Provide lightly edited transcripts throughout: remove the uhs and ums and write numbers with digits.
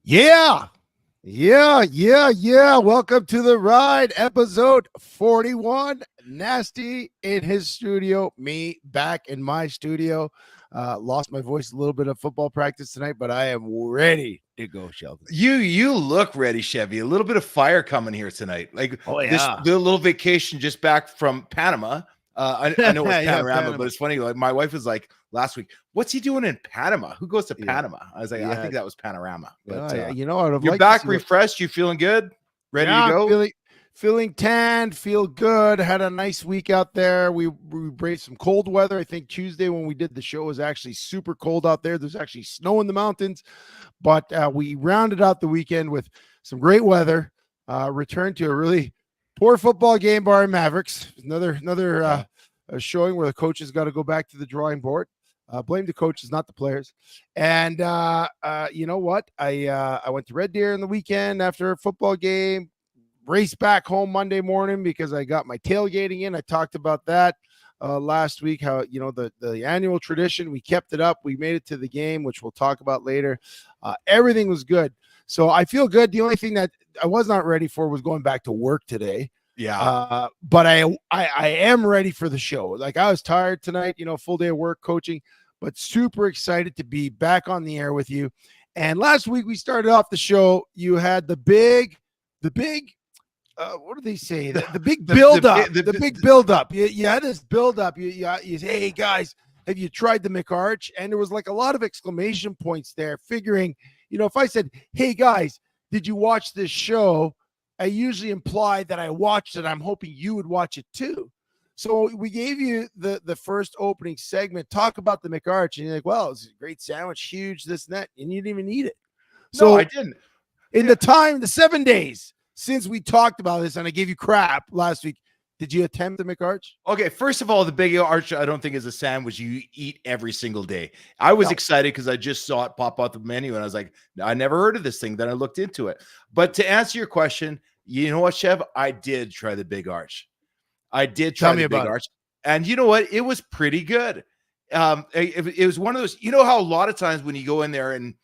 Yeah. Welcome to the ride, episode 41. Nasty in his studio, me back in my studio. Lost my voice a little bit of football practice tonight, but I am ready to go, Sheldon. You look ready, Chevy. A little bit of fire coming here tonight. Like the little vacation just back from Panama. I know it's Panorama, but it's funny. Like my wife was like last week, "What's he doing in Panama? Who goes to Panama?" I was like, "I think that was Panorama." But you're back refreshed. You feeling good? Ready to go? Feeling tanned, feel good. Had a nice week out there. We braved some cold weather. I think Tuesday when we did the show was actually super cold out there. There's actually snow in the mountains, but we rounded out the weekend with some great weather. Returned to a really poor football game by our Mavericks. Another showing where the coaches got to go back to the drawing board. Blame the coaches, not the players. And you know what? I went to Red Deer in the weekend after a football game. Raced back home Monday morning because I got my tailgating in. I talked about that last week, how, the annual tradition, we kept it up. We made it to the game, which we'll talk about later. Everything was good. So I feel good. The only thing that I was not ready for was going back to work today. Yeah. But I am ready for the show. Like, I was tired tonight, full day of work coaching, but super excited to be back on the air with you. And last week we started off the show. You had the big what do they say? The big build-up. The big build-up. You had this build-up. You say, "Hey, guys, have you tried the McArch?" And there was like a lot of exclamation points there, figuring, if I said, "Hey, guys, did you watch this show?" I usually imply that I watched it. I'm hoping you would watch it too. So we gave you the first opening segment. Talk about the McArch. And you're like, "Well, it's a great sandwich, huge, this and that." And you didn't even eat it. So no, I didn't. In the 7 days since we talked about this, and I gave you crap last week, did you attempt the McArch? Okay, first of all, the Big Arch I don't think is a sandwich you eat every single day. I was excited because I just saw it pop out the menu, and I was like, I never heard of this thing. Then I looked into it. But to answer your question, you know what, Chev? I did try the Big Arch. I did try the Big Arch. And you know what? It was pretty good. It was one of those, how a lot of times when you go in there and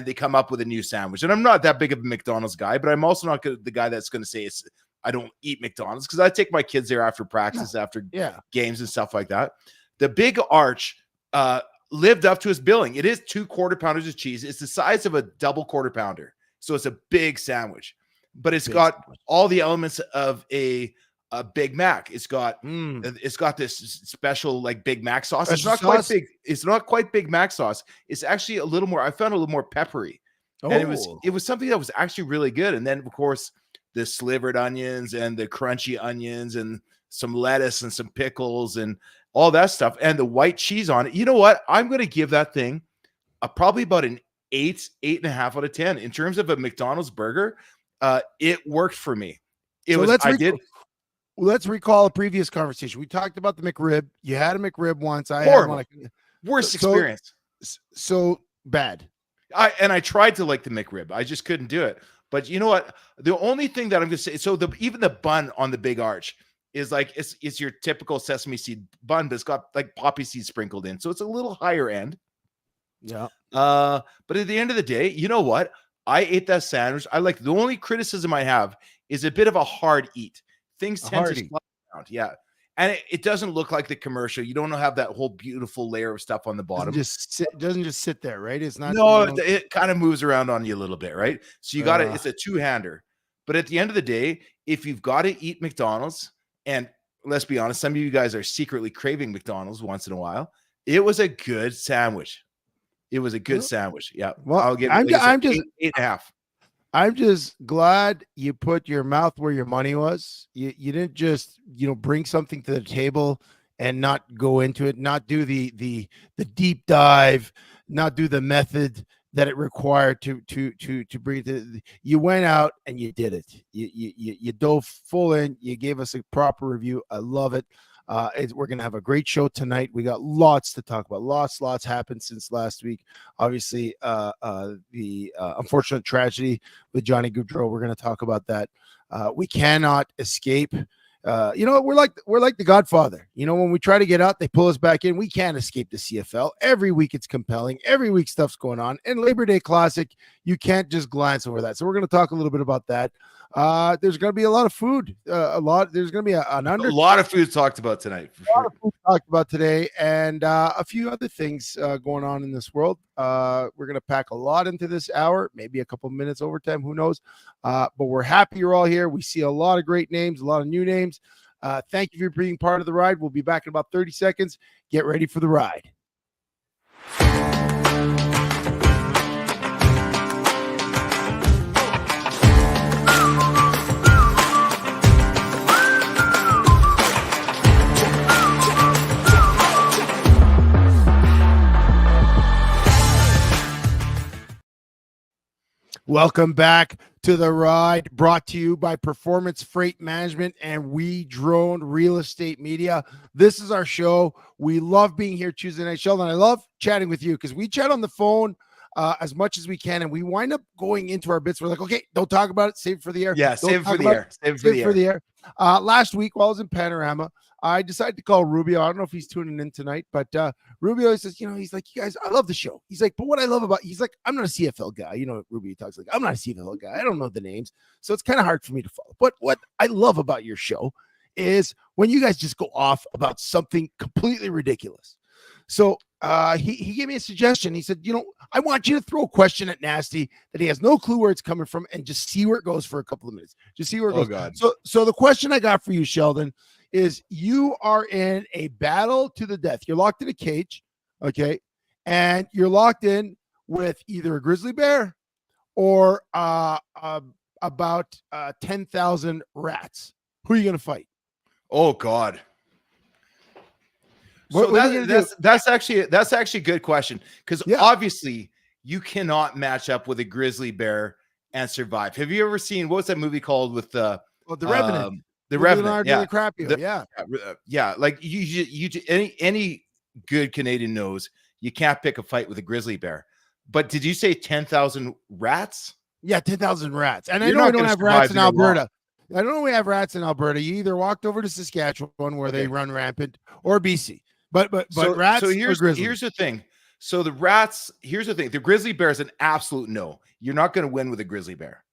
they come up with a new sandwich. And I'm not that big of a McDonald's guy, but I'm also not the guy that's going to say I don't eat McDonald's, because I take my kids there after practice, after games and stuff like that. The Big Arch lived up to his billing. It is 2 quarter pounders of cheese. It's the size of a double quarter pounder. So it's a big sandwich, but it's got all the elements of a Big Mac. It's got this special like Big Mac sauce. It's not quite big. It's not quite Big Mac sauce. It's actually a little more. I found a little more peppery, and it was something that was actually really good. And then of course the slivered onions and the crunchy onions and some lettuce and some pickles and all that stuff, and the white cheese on it. You know what? I'm going to give that thing probably about an 8.5 out of 10 in terms of a McDonald's burger. It worked for me. Let's recall a previous conversation. We talked about the McRib. You had a McRib once. I Horrible. had one. Worst experience. So bad. I tried to like the McRib. I just couldn't do it. But you know what? The only thing that I'm going to say, so even the bun on the Big Arch is like, it's your typical sesame seed bun, but it's got like poppy seeds sprinkled in. So it's a little higher end. Yeah. But at the end of the day, you know what? I ate that sandwich. The only criticism I have is a bit of a hard eat. Things tend to slide around. Yeah. And it doesn't look like the commercial. You don't have that whole beautiful layer of stuff on the bottom. Doesn't just sit there, right? It's not. No, it kind of moves around on you a little bit, right? So you got it. It's a 2-hander. But at the end of the day, if you've got to eat McDonald's, and let's be honest, some of you guys are secretly craving McDonald's once in a while, it was a good sandwich. It was a good sandwich. Yeah. Well, I'll give it. I'm just 8.5. I'm just glad you put your mouth where your money was. You didn't just, bring something to the table and not go into it, not do the deep dive, not do the method that it required to bring it. You went out and you did it. You dove full in. You gave us a proper review. I love it. We're going to have a great show tonight. We got lots to talk about. Lots happened since last week. Obviously, the unfortunate tragedy with Johnny Gaudreau. We're going to talk about that. We cannot escape. We're like the Godfather. When we try to get out, they pull us back in. We can't escape the CFL. Every week it's compelling. Every week stuff's going on. And Labor Day Classic, you can't just glance over that. So we're going to talk a little bit about that. There's going to be a lot of food, there's going to be a lot of food talked about tonight. For a lot of food talked about today, and a few other things going on in this world. We're going to pack a lot into this hour, maybe a couple minutes overtime, who knows? But we're happy you're all here. We see a lot of great names, a lot of new names. Thank you for being part of the ride. We'll be back in about 30 seconds. Get ready for the ride. Welcome back to the ride, brought to you by Performance Freight Management and We Drone Real Estate Media. This is our show. We love being here Tuesday night, Sheldon. I love chatting with you because we chat on the phone as much as we can, and we wind up going into our bits. We're like, okay, don't talk about it. Save it for the air. Yeah, save it for the air. Save it for the air. Last week, while I was in Panorama, I decided to call Rubio. I don't know if he's tuning in tonight, but Rubio says, he's like, you guys, I love the show. He's like, but what I love about, he's like, I'm not a CFL guy. Rubio talks like, I'm not a CFL guy. I don't know the names. So it's kind of hard for me to follow. But what I love about your show is when you guys just go off about something completely ridiculous. So he gave me a suggestion. He said, I want you to throw a question at Nasty that he has no clue where it's coming from and just see where it goes for a couple of minutes. Just see where it goes. God. So the question I got for you, Sheldon, is you are in a battle to the death. You're locked in a cage, okay? And you're locked in with either a grizzly bear or about 10,000 rats. Who are you going to fight? Oh, God. So that's actually a good question, because obviously you cannot match up with a grizzly bear and survive. Have you ever seen, what was that movie called with the Revenant? The Revenant, yeah. Like you any good Canadian knows you can't pick a fight with a grizzly bear. But did you say 10,000 rats? Yeah, 10,000 rats. And I know we don't have rats in Alberta. I don't know we have rats in Alberta. You either walked over to Saskatchewan where they run rampant, or BC. But rats. So here's the thing. So the rats. Here's the thing. The grizzly bear is an absolute no. You're not going to win with a grizzly bear.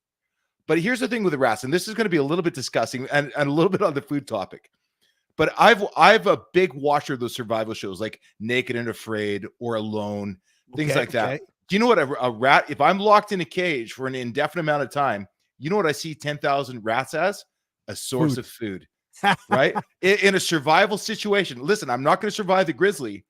But here's the thing with the rats, and this is going to be a little bit disgusting and a little bit on the food topic. But I've a big watcher of those survival shows like Naked and Afraid or Alone, things like that. Do you know what a rat? If I'm locked in a cage for an indefinite amount of time, you know what I see 10,000 rats as? A source of food, right? In a survival situation. Listen, I'm not going to survive the grizzly,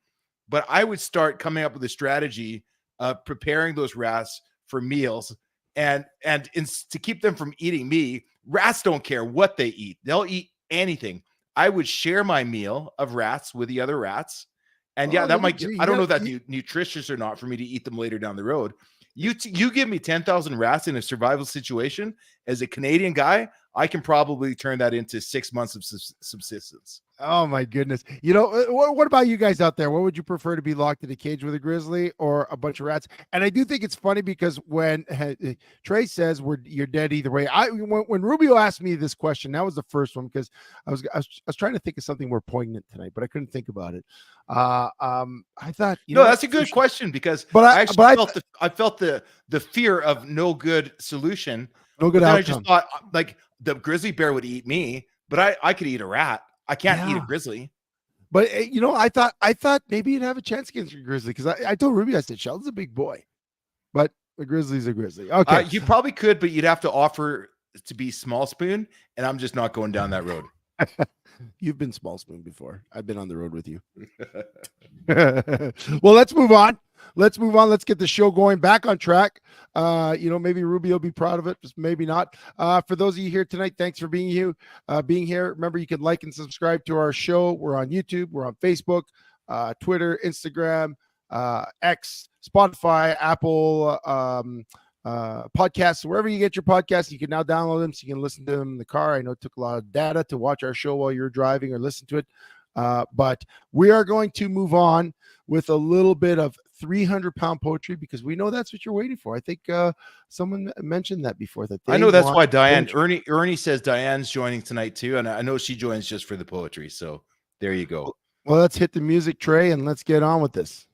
but I would start coming up with a strategy of preparing those rats for meals. And to keep them from eating me, rats don't care what they eat. They'll eat anything. I would share my meal of rats with the other rats. And I don't know if that's nutritious or not for me to eat them later down the road. You give me 10,000 rats in a survival situation as a Canadian guy, I can probably turn that into 6 months of subsistence. Oh my goodness. What about you guys out there? What would you prefer, to be locked in a cage with a grizzly or a bunch of rats? And I do think it's funny because when Trey says you're dead either way, when Rubio asked me this question, that was the first one, because I was trying to think of something more poignant tonight, but I couldn't think about it. I thought, that's a good question, because I felt the fear of no good solution. No good outcome. I just thought, like, the grizzly bear would eat me, but I could eat a rat. I can't eat a grizzly. But I thought maybe you'd have a chance against your grizzly, because I told Ruby, I said, Sheldon's a big boy, but the grizzly's a grizzly. Okay, you probably could, but you'd have to offer to be small spoon, and I'm just not going down that road. You've been small spoon before. I've been on the road with you. Well, let's move on. Let's get the show going back on track. Maybe Ruby will be proud of it, just maybe not. For those of you here tonight, thanks for being here. Remember, you can like and subscribe to our show. We're on YouTube, we're on Facebook, Twitter, Instagram, X, Spotify, Apple, podcasts. Wherever you get your podcasts, you can now download them so you can listen to them in the car. I know it took a lot of data to watch our show while you're driving or listen to it. But we are going to move on with a little bit of 300-pound poetry, because we know that's what you're waiting for. I think someone mentioned that before. I know that's why Diane, Ernie says Diane's joining tonight too, and I know she joins just for the poetry. So there you go. Well, let's hit the music, Trey, and let's get on with this.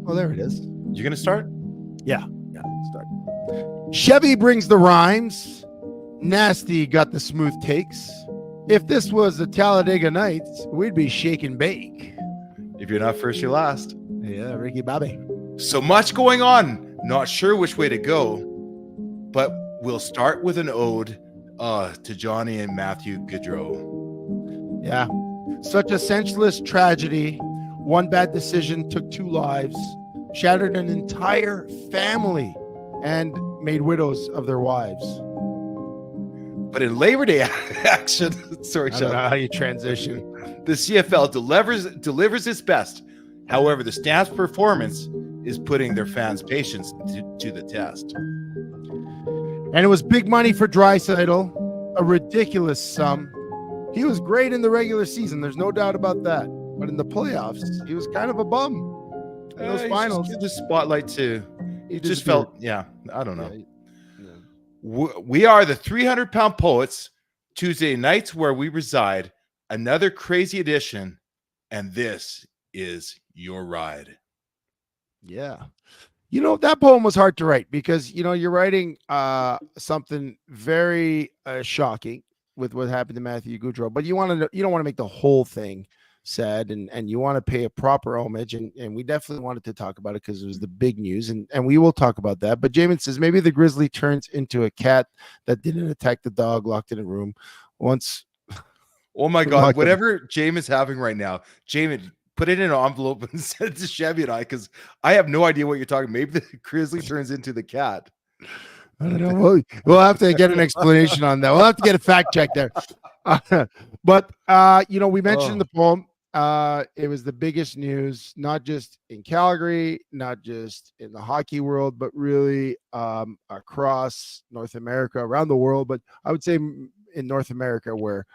Oh, there it is. You gonna start? Yeah, start. Chevy brings the rhymes. Nasty got the smooth takes. If this was the Talladega Nights, we'd be shake and bake. If you're not first, you're last. Yeah, Ricky Bobby. So much going on. Not sure which way to go, but we'll start with an ode to Johnny and Matthew Gaudreau. Yeah, such a senseless tragedy. One bad decision took 2 lives, shattered an entire family, and made widows of their wives. But in Labor Day action, sorry, I don't know how you transition. The CFL delivers its best. However, the Stamps' performance is putting their fans' patience to the test. And it was big money for Draisaitl, a ridiculous sum. He was great in the regular season, there's no doubt about that. But in the playoffs, he was kind of a bum. In those finals, the spotlight too. He just disappeared. felt, yeah, I don't know. Yeah. We are the 300-pound poets. Tuesday nights where we reside. Another crazy edition, and this is your ride. Yeah. You know, that poem was hard to write because, you know, you're writing something very shocking with what happened to Matthew Gaudreau, but you don't want to make the whole thing sad, and you want to pay a proper homage, and we definitely wanted to talk about it because it was the big news, and we will talk about that. But Jamin says maybe the grizzly turns into a cat that didn't attack the dog locked in a room once. Oh my God, whatever Jamin is having right now, Jamin, put it in an envelope and send it to Chevy and I, because I have no idea what you're talking. Maybe the grizzly turns into the cat. I don't know. We'll have to get an explanation on that. We'll have to get a fact check there. But you know, we mentioned the poem. It was the biggest news, not just in Calgary, not just in the hockey world, but really across North America, around the world. But I would say in North America, where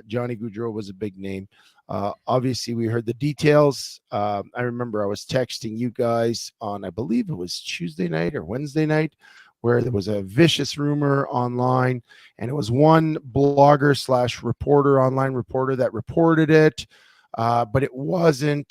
Johnny Gaudreau was a big name. Obviously, we heard the details. I remember I was texting you guys on, I believe it was Tuesday night or Wednesday night, where there was a vicious rumor online, and it was one blogger / reporter, online reporter, that reported it. But it wasn't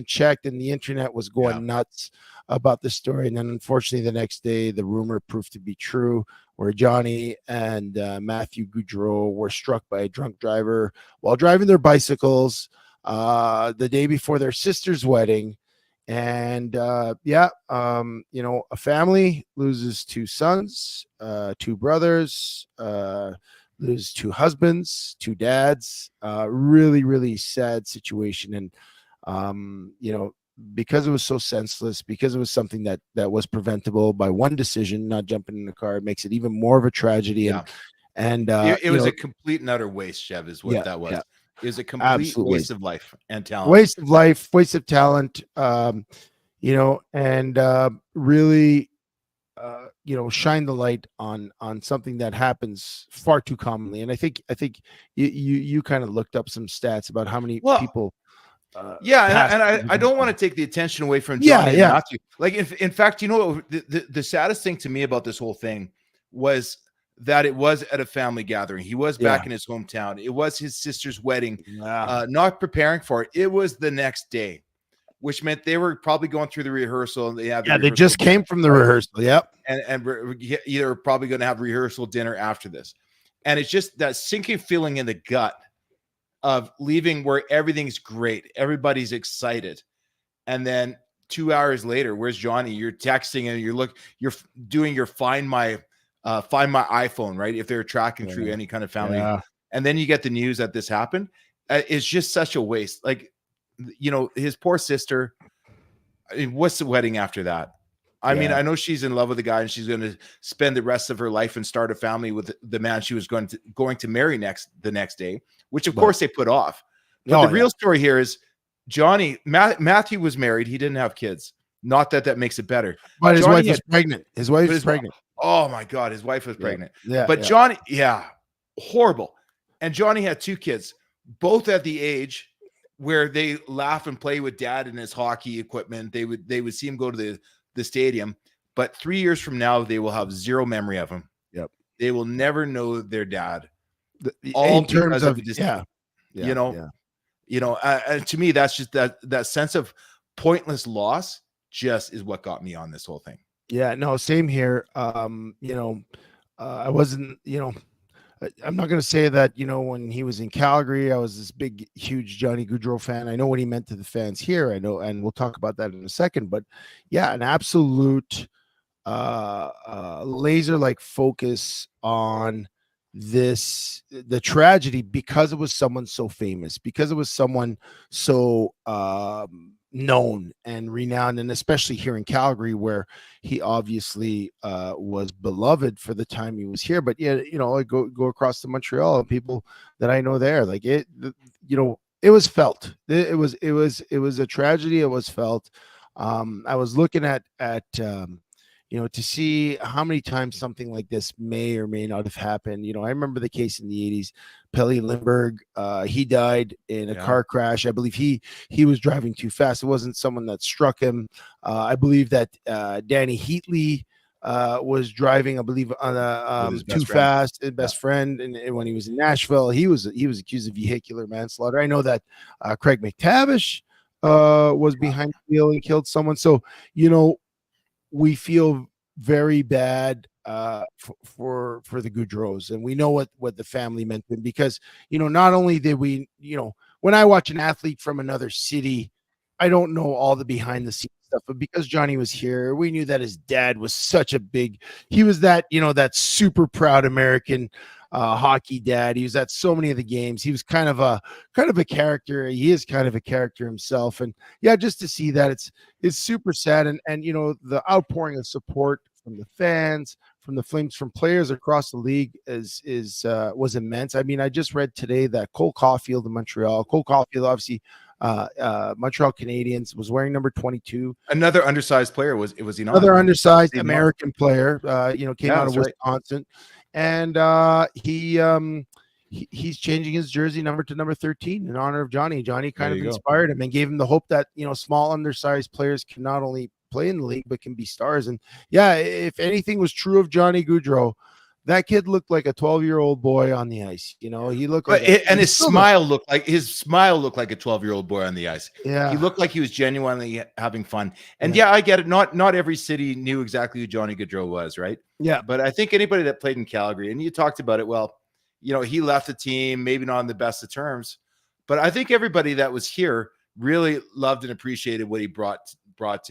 checked, and the internet was going nuts about the story. And then unfortunately the next day the rumor proved to be true, where Johnny and Matthew Gaudreau were struck by a drunk driver while driving their bicycles the day before their sister's wedding. And you know, a family loses 2 sons, 2 brothers, lose 2 husbands, 2 dads. Really, really sad situation. And you know, because it was so senseless, because it was something that was preventable by one decision, not jumping in the car, it makes it even more of a tragedy. Yeah. And it was a complete and utter waste, Chev, is what that was. Yeah. It was a complete waste of life and talent. Waste of life, waste of talent. You know, and really you know, shine the light on something that happens far too commonly. And I think you kind of looked up some stats about how many people. I don't want to take the attention away from Johnny and Matthew. Like, in fact, you know, the saddest thing to me about this whole thing was that it was at a family gathering. He was back in his hometown. It was his sister's wedding. Not preparing for it. It was the next day, which meant they were probably going through the rehearsal. And they just came from the rehearsal. Yep. And either probably going to have rehearsal dinner after this. And it's just that sinking feeling in the gut of leaving where everything's great. Everybody's excited. And then 2 hours later, where's Johnny? You're texting and you're doing your find my iPhone, right? If they're tracking through any kind of family. And then you get the news that this happened. It's just such a waste. Like, you know, his poor sister. I mean, what's the wedding after that? I mean, I know she's in love with the guy and she's going to spend the rest of her life and start a family with the man she was going to marry the next day, which of course they put off. But the real story here is Matthew was married. He didn't have kids. Not that makes it better. But his wife is pregnant. His wife is pregnant. Oh my God. His wife was pregnant. But Johnny, horrible. And Johnny had 2 kids, both at the age where they laugh and play with dad and his hockey equipment. They would see him go to the stadium, but 3 years from now, they will have zero memory of him. Yep. They will never know their dad. All in terms of you know, to me, that's just that sense of pointless loss just is what got me on this whole thing. Yeah, no, same here. I wasn't, I'm not going to say that, when he was in Calgary, I was this big, huge Johnny Gaudreau fan. I know what he meant to the fans here. I know, and we'll talk about that in a second. But yeah, an absolute laser-like focus on the tragedy, because it was someone so famous, because it was someone so known and renowned, and especially here in Calgary, where he obviously was beloved for the time he was here. But yeah, I go across to Montreal, and people that I know there, like it was felt. It was a tragedy. It was felt. I was looking at to see how many times something like this may or may not have happened. I remember the case in the 80s, Pelle Lindbergh. He died in a car crash. I believe he was driving too fast. It wasn't someone that struck him. I believe that Danny Heatley was driving, I believe, on too fast, his best friend. And when he was in Nashville, he was accused of vehicular manslaughter. I know that Craig McTavish was behind the wheel and killed someone. So, we feel very bad for the Gaudreaus, and we know what the family meant to them, because not only did we, when I watch an athlete from another city, I don't know all the behind the scenes stuff, but because Johnny was here, we knew that his dad was such a big, he was that, that super proud American hockey dad. He was at so many of the games. He was kind of a character. He is kind of a character himself. And yeah, just to see that, it's super sad. And the outpouring of support from the fans, from the Flames, from players across the league was immense. I mean, I just read today that Cole Caulfield in Montreal, obviously Montreal Canadiens, was wearing number 22. Another undersized player was he not? Another undersized American player, came out of Wisconsin. And he's changing his jersey number to number 13 in honor of Johnny. Johnny kind of inspired him and gave him the hope that, small undersized players can not only play in the league, but can be stars. And yeah, if anything was true of Johnny Gaudreau, that kid looked like a 12-year-old boy on the ice. He looked like, his smile looked like a 12-year-old boy on the ice. Yeah, he looked like he was genuinely having fun. And yeah, I get it. Not every city knew exactly who Johnny Gaudreau was, right? Yeah, but I think anybody that played in Calgary, and you talked about it, well, he left the team maybe not on the best of terms, but I think everybody that was here really loved and appreciated what he brought to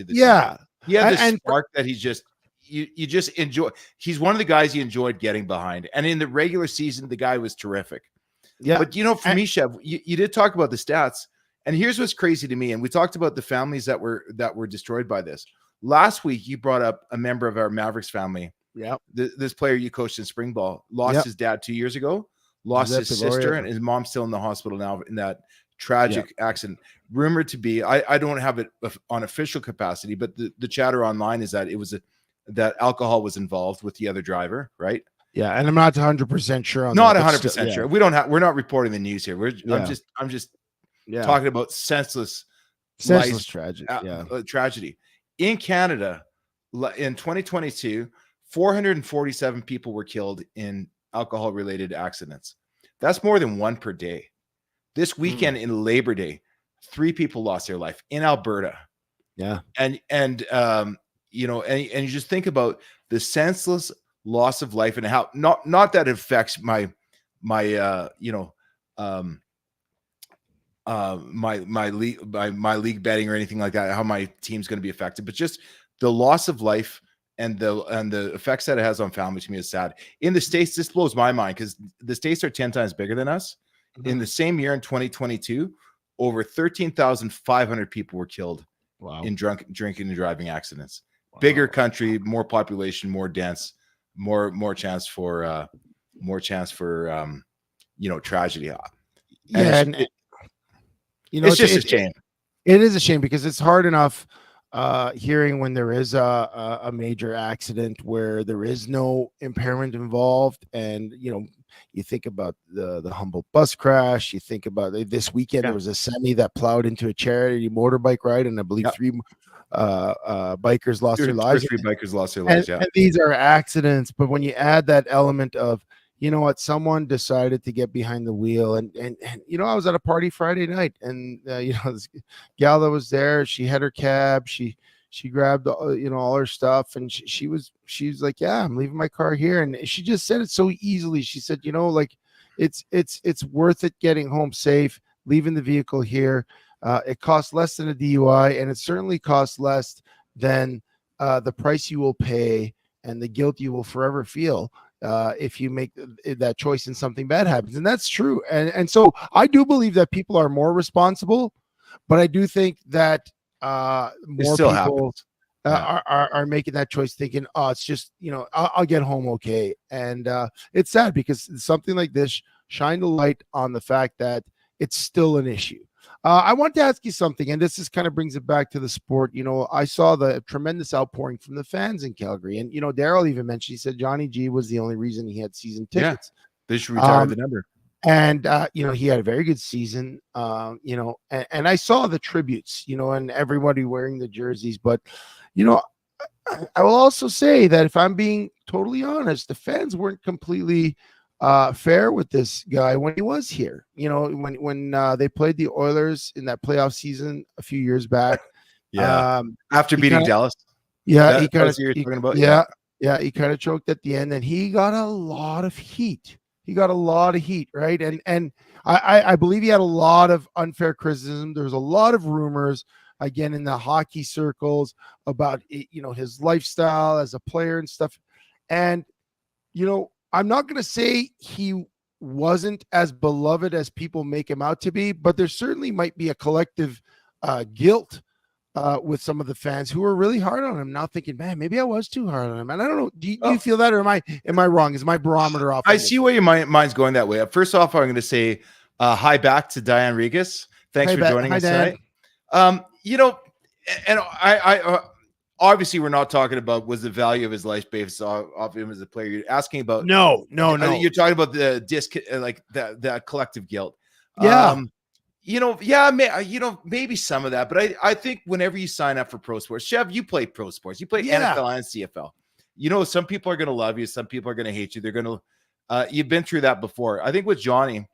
the team. He had this spark that he's just. You just enjoy. He's one of the guys you enjoyed getting behind, and in the regular season, the guy was terrific. Yeah, but for me, Chev, you did talk about the stats, and here's what's crazy to me. And we talked about the families that were destroyed by this. Last week, you brought up a member of our Mavericks family. Yeah, this player you coached in spring ball lost his dad 2 years ago, lost his sister, and his mom's still in the hospital now in that tragic accident. Rumored to be, I don't have it on official capacity, but the chatter online is that it was that alcohol was involved with the other driver, right? Yeah, and I'm not 100% sure on not 100% sure. We're not reporting the news here. I'm just talking about senseless tragedy. Tragedy in Canada in 2022. 447 people were killed in alcohol-related accidents. That's more than one per day. This weekend in Labor Day, 3 people lost their life in Alberta. Yeah, and you just think about the senseless loss of life and how not that it affects my league betting or anything like that, how my team's going to be affected, but just the loss of life and the effects that it has on families, to me, is sad. In the States, this blows my mind because the States are 10 times bigger than us. Mm-hmm. In the same year, in 2022, over 13,500 people were killed in drinking and driving accidents. Wow. Bigger country, more population, more dense, more chance for tragedy. And it's just a shame. It is a shame because it's hard enough hearing when there is a major accident where there is no impairment involved, and you think about the Humboldt bus crash. You think about this weekend there was a semi that plowed into a charity motorbike ride, and I believe 3 bikers lost their lives. 3 bikers lost their lives. And these are accidents, but when you add that element of someone decided to get behind the wheel, and I was at a party Friday night, and this gal that was there, she had her cab, she she grabbed all her stuff, and she was like, yeah, I'm leaving my car here. And she just said it so easily. She said, like it's worth it getting home safe, leaving the vehicle here. It costs less than a DUI, and it certainly costs less than the price you will pay and the guilt you will forever feel if you make that choice and something bad happens. And that's true. And so I do believe that people are more responsible, but I do think that more people are making that choice thinking, oh, it's just, I'll get home okay. And it's sad because something like this shined a light on the fact that it's still an issue. I want to ask you something, and this kind of brings it back to the sport. I saw the tremendous outpouring from the fans in Calgary, and Daryl even mentioned, he said Johnny G was the only reason he had season tickets. Yeah, they should retire the number. And he had a very good season. And I saw the tributes, and everybody wearing the jerseys. But I will also say that if I'm being totally honest, the fans weren't completely fair with this guy when he was here. When they played the Oilers in that playoff season a few years back. After beating Dallas. Yeah, he kind of he kind of choked at the end, and he got a lot of heat. Right? And I believe he had a lot of unfair criticism. There's a lot of rumors again in the hockey circles about his lifestyle as a player and stuff. And I'm not going to say he wasn't as beloved as people make him out to be, but there certainly might be a collective guilt with some of the fans who are really hard on him now, thinking, man, maybe I was too hard on him. And I don't know, do you feel that, or am I wrong? Is my barometer off? I see where your mind's going that way. First off, I'm going to say hi back to Diane Regas. Thanks for joining us tonight. And I obviously, we're not talking about was the value of his life based off him as a player. You're asking about no. You're talking about the like that collective guilt. Yeah. Maybe some of that, but I think whenever you sign up for pro sports, Chev, you play pro sports, you play NFL and CFL. Some people are going to love you, some people are going to hate you. They're going to, you've been through that before. I think with Johnny,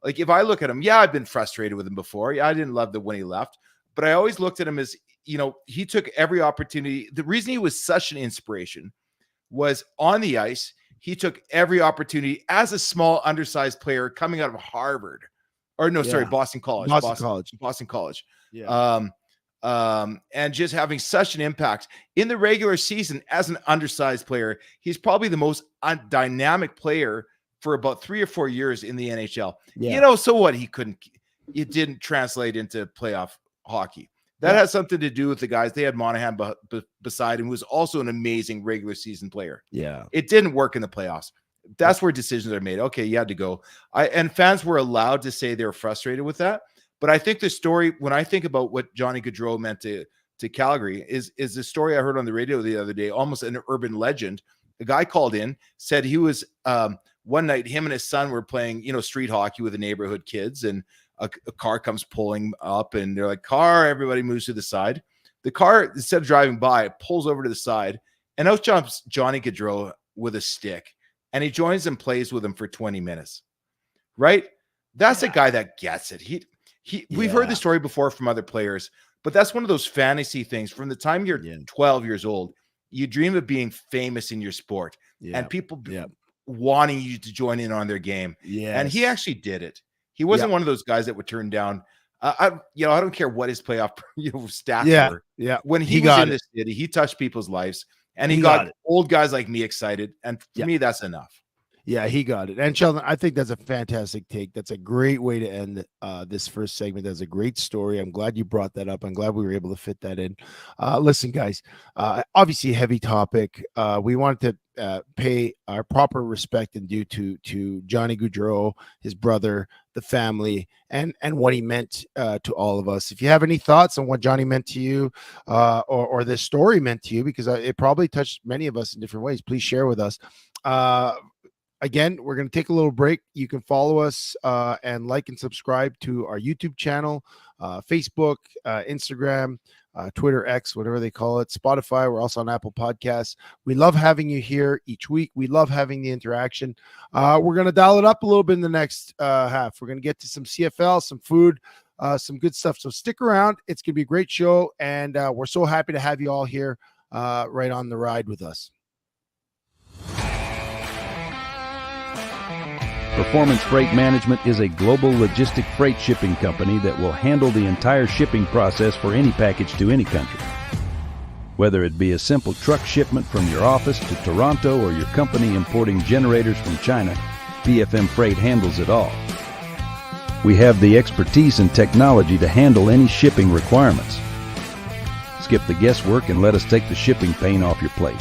like if I look at him, I've been frustrated with him before. I didn't love when he left, but I always looked at him as, he took every opportunity. The reason he was such an inspiration was on the ice. He took every opportunity as a small, undersized player coming out of Harvard. Boston College. Boston College. Yeah. And just having such an impact in the regular season as an undersized player. He's probably the most dynamic player for about 3 or 4 years in the NHL. Yeah. So what? It didn't translate into playoff hockey. That has something to do with the guys. They had Monahan beside him, who was also an amazing regular season player. Yeah. It didn't work in the playoffs. That's where decisions are made. Okay, you had to go. And fans were allowed to say they were frustrated with that. But I think the story, when I think about what Johnny Gaudreau meant to Calgary, is the story I heard on the radio the other day, almost an urban legend. A guy called in, said he was one night, him and his son were playing, street hockey with the neighborhood kids, and a car comes pulling up, and they're like, car, everybody moves to the side. The car, instead of driving by, pulls over to the side, and out jumps Johnny Gaudreau with a stick. And he joins and plays with him for 20 minutes, right? That's a guy that gets it. We've heard the story before from other players, but that's one of those fantasy things. From the time you're 12 years old, you dream of being famous in your sport and people wanting you to join in on their game. Yeah. And he actually did it. He wasn't one of those guys that would turn down. I don't care what his playoff stats were. Yeah. When he was in the city, he touched people's lives. And he got old guys like me excited. And for me, that's enough. Yeah, he got it. And Sheldon, I think that's a fantastic take. That's a great way to end this first segment. That's a great story. I'm glad you brought that up. I'm glad we were able to fit that in. Listen, guys, obviously a heavy topic. We wanted to pay our proper respect and due to Johnny Gaudreau, his brother, the family, and what he meant to all of us. If you have any thoughts on what Johnny meant to you or this story meant to you, because it probably touched many of us in different ways, please share with us. Again, we're going to take a little break. You can follow us and like and subscribe to our YouTube channel, Facebook, Instagram, Twitter, X, whatever they call it, Spotify. We're also on Apple Podcasts. We love having you here each week. We love having the interaction. We're going to dial it up a little bit in the next half. We're going to get to some CFL, some food, some good stuff. So stick around. It's going to be a great show. And we're so happy to have you all here right on the ride with us. Performance Freight Management is a global logistic freight shipping company that will handle the entire shipping process for any package to any country. Whether it be a simple truck shipment from your office to Toronto or your company importing generators from China, PFM Freight handles it all. We have the expertise and technology to handle any shipping requirements. Skip the guesswork and let us take the shipping pain off your plate.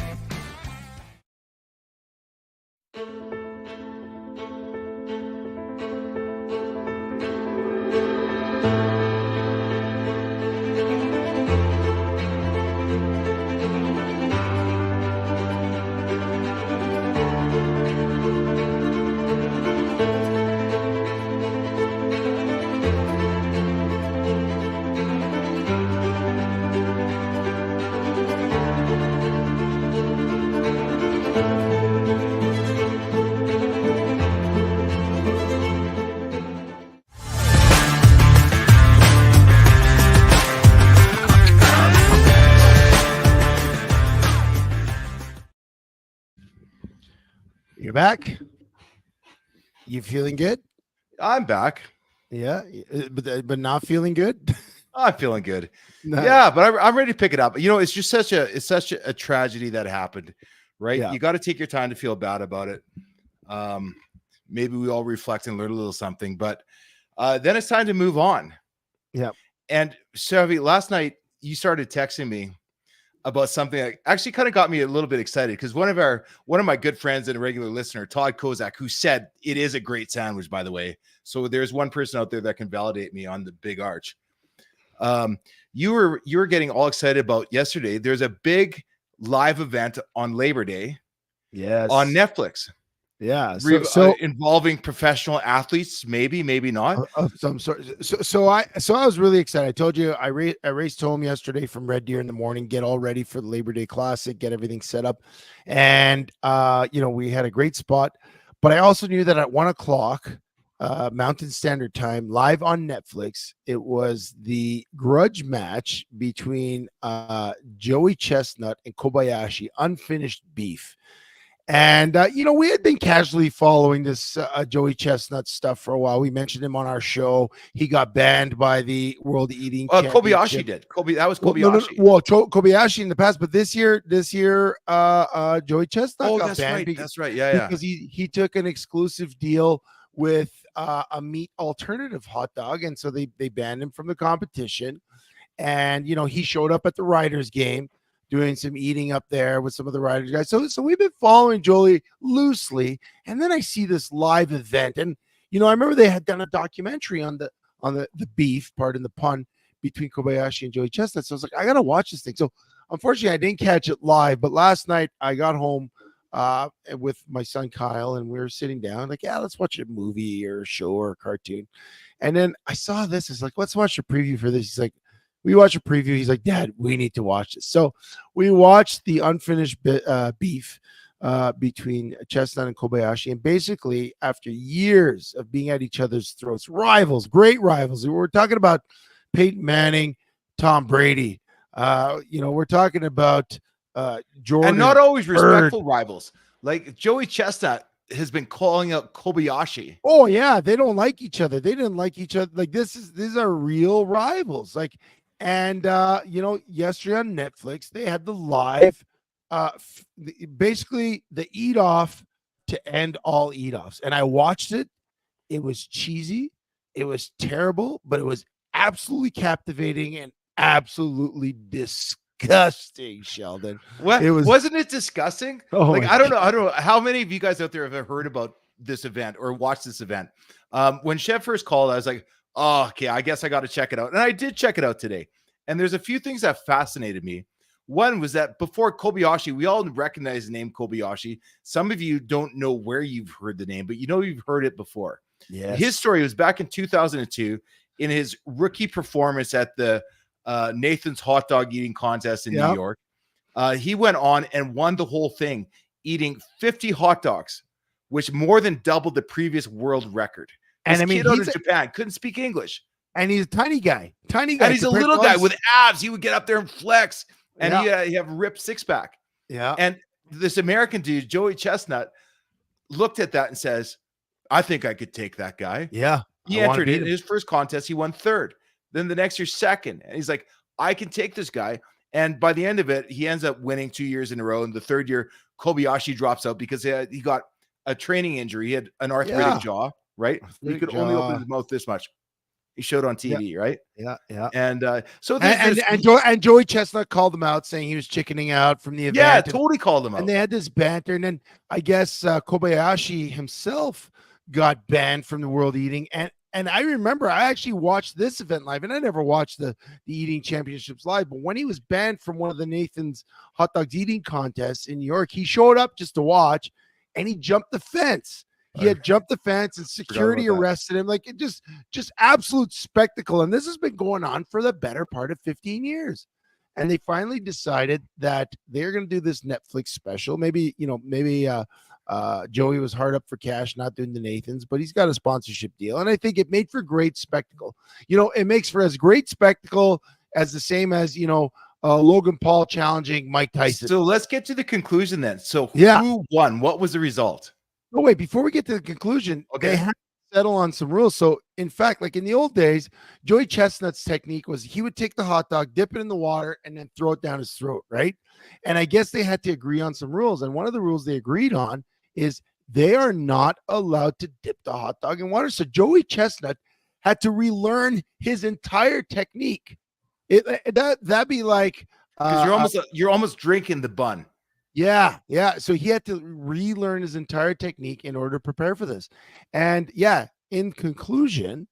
You're back. You feeling good? I'm back. Yeah, but not feeling good. I'm feeling good. No. Yeah, but I'm ready to pick it up. You know, it's just such a tragedy that happened, right? Yeah. You got to take your time to feel bad about it. Maybe we all reflect and learn a little something, but then it's time to move on. Yeah. And Chevy, last night you started texting me about something that actually kind of got me a little bit excited, because one of my good friends and a regular listener, Todd Kozak, who said it is a great sandwich, by the way. So there's one person out there that can validate me on the Big Arch. You were getting all excited about yesterday. There's a big live event on Labor Day, on Netflix. Yeah, involving professional athletes, maybe not. Of some sort. So I was really excited. I told you I raced home yesterday from Red Deer in the morning, get all ready for the Labor Day Classic, get everything set up, and we had a great spot. But I also knew that at 1 o'clock Mountain Standard Time, live on Netflix, it was the grudge match between Joey Chestnut and Kobayashi, unfinished beef. And, we had been casually following this Joey Chestnut stuff for a while. We mentioned him on our show. He got banned by the World Eating Championship. Kobayashi did. That was Kobayashi. Kobayashi in the past, but this year, Joey Chestnut got banned. That's right. Yeah. Because he took an exclusive deal with a meat alternative hot dog. And so they banned him from the competition. And, he showed up at the Riders game, doing some eating up there with some of the Riders guys. So we've been following Joey loosely. And then I see this live event. And, I remember they had done a documentary on the beef, pardon the pun, between Kobayashi and Joey Chestnut. So I was like, I got to watch this thing. So unfortunately, I didn't catch it live. But last night I got home with my son Kyle, and we were sitting down like, let's watch a movie or a show or a cartoon. And then I saw this. It's like, let's watch a preview for this. He's like, we watch a preview. He's like, Dad, we need to watch this. So we watched the unfinished beef between Chestnut and Kobayashi. And basically, after years of being at each other's throats, great rivals. We're talking about Peyton Manning, Tom Brady. We're talking about Jordan. And not always respectful rivals. Like Joey Chestnut has been calling out Kobayashi. Oh, yeah. They don't like each other. They didn't like each other. Like these are real rivals. Like, and, yesterday on Netflix, they had the live, basically the eat off to end all eat offs. And I watched it. It was cheesy. It was terrible, but it was absolutely captivating and absolutely disgusting, Sheldon. Wasn't it disgusting? Oh, I don't know how many of you guys out there have heard about this event or watched this event. When Chev first called, I was like, oh, okay, I guess I got to check it out. And I did check it out today. And there's a few things that fascinated me. One was that before Kobayashi, we all recognize the name Kobayashi. Some of you don't know where you've heard the name, but you've heard it before. Yes. His story was back in 2002 in his rookie performance at the Nathan's hot dog eating contest in New York. He went on and won the whole thing, eating 50 hot dogs, which more than doubled the previous world record. And kid out of Japan couldn't speak English. And he's a tiny guy. And he's a little guy with abs. He would get up there and flex, and he have a ripped six-pack. Yeah. And this American dude, Joey Chestnut, looked at that and says, I think I could take that guy. Yeah. He entered it in his first contest. He won third. Then the next year, second. And he's like, I can take this guy. And by the end of it, he ends up winning 2 years in a row. And the third year, Kobayashi drops out because he got a training injury. He had an arthritic jaw, right? He could only open his mouth this much. He showed on TV, right? Yeah, yeah. And so Joey Chestnut called him out, saying he was chickening out from the event. Yeah, totally called him out. And they had this banter, and then I guess Kobayashi himself got banned from the World Eating. And I remember I actually watched this event live, and I never watched the eating championships live. But when he was banned from one of the Nathan's hot dogs eating contests in New York, he showed up just to watch, and he jumped the fence. He had jumped the fence and security arrested him. Like, it just absolute spectacle. And this has been going on for the better part of 15 years. And they finally decided that they're going to do this Netflix special. Maybe Joey was hard up for cash, not doing the Nathans, but he's got a sponsorship deal. And I think it made for great spectacle. It makes for as great spectacle as the same as, Logan Paul challenging Mike Tyson. So let's get to the conclusion then. So who won? What was the result? Oh, wait, before we get to the conclusion, they had to settle on some rules. So, in fact, like in the old days, Joey Chestnut's technique was he would take the hot dog, dip it in the water, and then throw it down his throat, right? And I guess they had to agree on some rules. And one of the rules they agreed on is they are not allowed to dip the hot dog in water. So Joey Chestnut had to relearn his entire technique. That'd be like because you're almost drinking the bun. Yeah. So he had to relearn his entire technique in order to prepare for this. And in conclusion,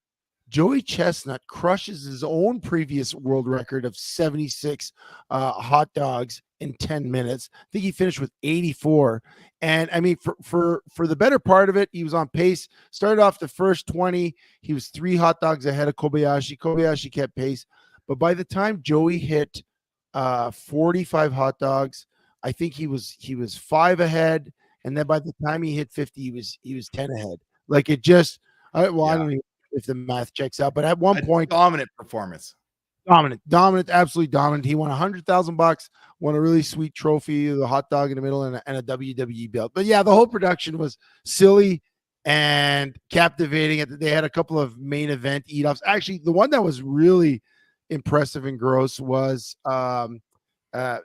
Joey Chestnut crushes his own previous world record of 76 hot dogs in 10 minutes. I think he finished with 84. And I mean, for the better part of it, he was on pace. Started off the first 20. He was 3 hot dogs ahead of Kobayashi. Kobayashi kept pace. But by the time Joey hit 45 hot dogs, I think he was 5 ahead, and then by the time he hit 50, he was 10 ahead. Like it just, I don't know if the math checks out, but at one point, dominant performance, dominant, absolutely dominant. He won $100,000, won a really sweet trophy, the hot dog in the middle, and a WWE belt. But yeah, the whole production was silly and captivating. They had a couple of main event eat-offs. Actually, the one that was really impressive and gross was Matt, what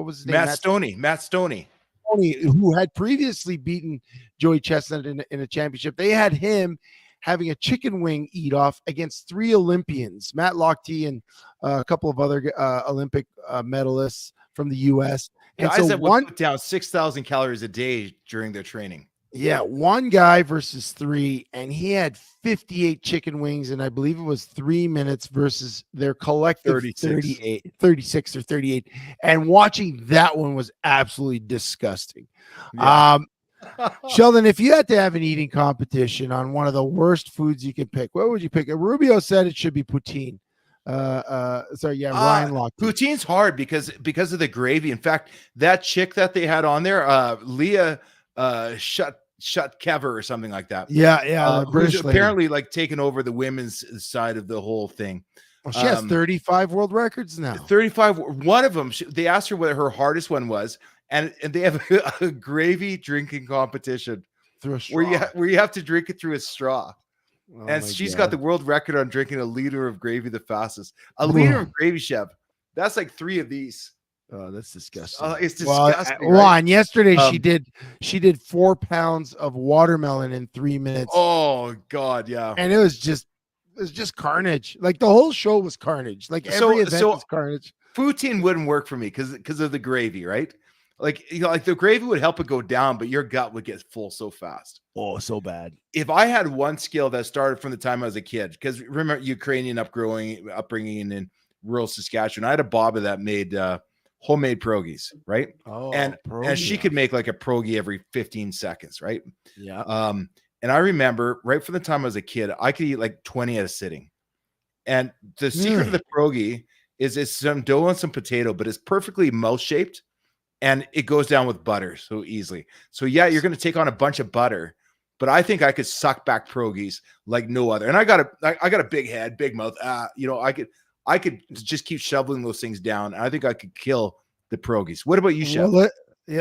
was his name? Matt Stoney, who had previously beaten Joey Chestnut in a championship. They had him having a chicken wing eat off against 3 Olympians, Matt Lochte and a couple of other Olympic medalists from the U.S. And guys that would put down 6,000 calories a day during their training. Yeah, one guy versus 3, and he had 58 chicken wings, and I believe it was 3 minutes versus their collective 36 or 38. And watching that one was absolutely disgusting. Yeah. Sheldon, if you had to have an eating competition on one of the worst foods you could pick, what would you pick? Rubio said it should be poutine. Ryan Lochte. Poutine's hard because of the gravy. In fact, that chick that they had on there, Leah Shut Kever or something like that. British apparently like taking over the women's side of the whole thing. Well, she has 35 world records now. 35. One of them, they asked her what her hardest one was, and they have a gravy drinking competition through a straw. where you have to drink it through a straw. And she's got the world record on drinking a liter of gravy the fastest. A liter of gravy, Chev. That's like 3 of these. Oh, that's disgusting. It's disgusting. And yesterday she did 4 pounds of watermelon in 3 minutes. Oh God, yeah. And it was just carnage. Like the whole show was carnage. Like every event was carnage. Poutine wouldn't work for me because of the gravy, right? Like like the gravy would help it go down, but your gut would get full so fast. Oh, so bad. If I had one skill that started from the time I was a kid, because remember Ukrainian upbringing in rural Saskatchewan, I had a baba that made homemade pierogies, right? Oh, and she could make like a pierogi every 15 seconds, right? Yeah. And I remember right from the time I was a kid, I could eat like 20 at a sitting. And the secret of the pierogi is it's some dough and some potato, but it's perfectly mouth shaped, and it goes down with butter so easily. So yeah, you're going to take on a bunch of butter, but I think I could suck back pierogies like no other. And I got a big head, big mouth. I could just keep shoveling those things down. And I think I could kill the pierogies. What about you, Chef?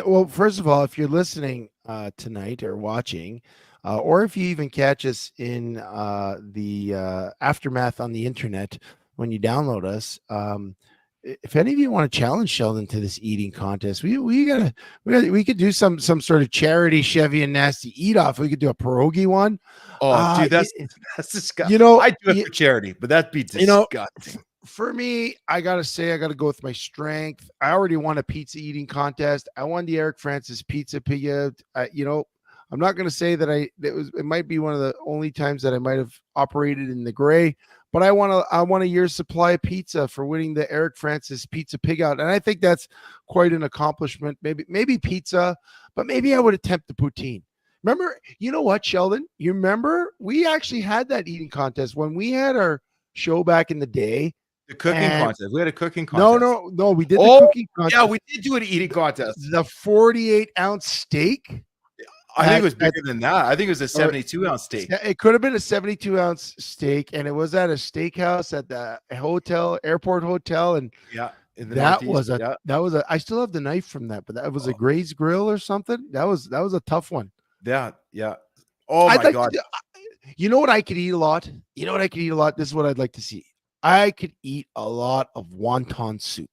Well, first of all, if you're listening tonight or watching, or if you even catch us in the aftermath on the internet when you download us, if any of you want to challenge Sheldon to this eating contest, we could do some sort of charity Chevy and Nasty eat off. We could do a pierogi one. Oh, dude, that's disgusting. You know, I do it for charity, but that'd be disgusting. For me, I gotta say, I gotta go with my strength. I already won a pizza eating contest. I won the Eric Francis Pizza Pig. I'm not gonna say that it might be one of the only times that I might have operated in the gray, but I want a year's supply of pizza for winning the Eric Francis Pizza Pig out, and I think that's quite an accomplishment. Maybe pizza, but maybe I would attempt the poutine. Remember, you know what, Sheldon? You remember we actually had that eating contest when we had our show back in the day. The cooking contest. We had a cooking contest. No. We did the cooking contest. Yeah, we did do an eating contest. The 48-ounce steak. I think it was bigger than that. I think it was a 72-ounce steak. It could have been a 72-ounce steak, and it was at a steakhouse at the airport hotel, and that was a. I still have the knife from that, but that was a Gray's Grill or something. That was a tough one. Yeah. Oh my God. You know what I could eat a lot? This is what I'd like to see. I could eat a lot of wonton soup.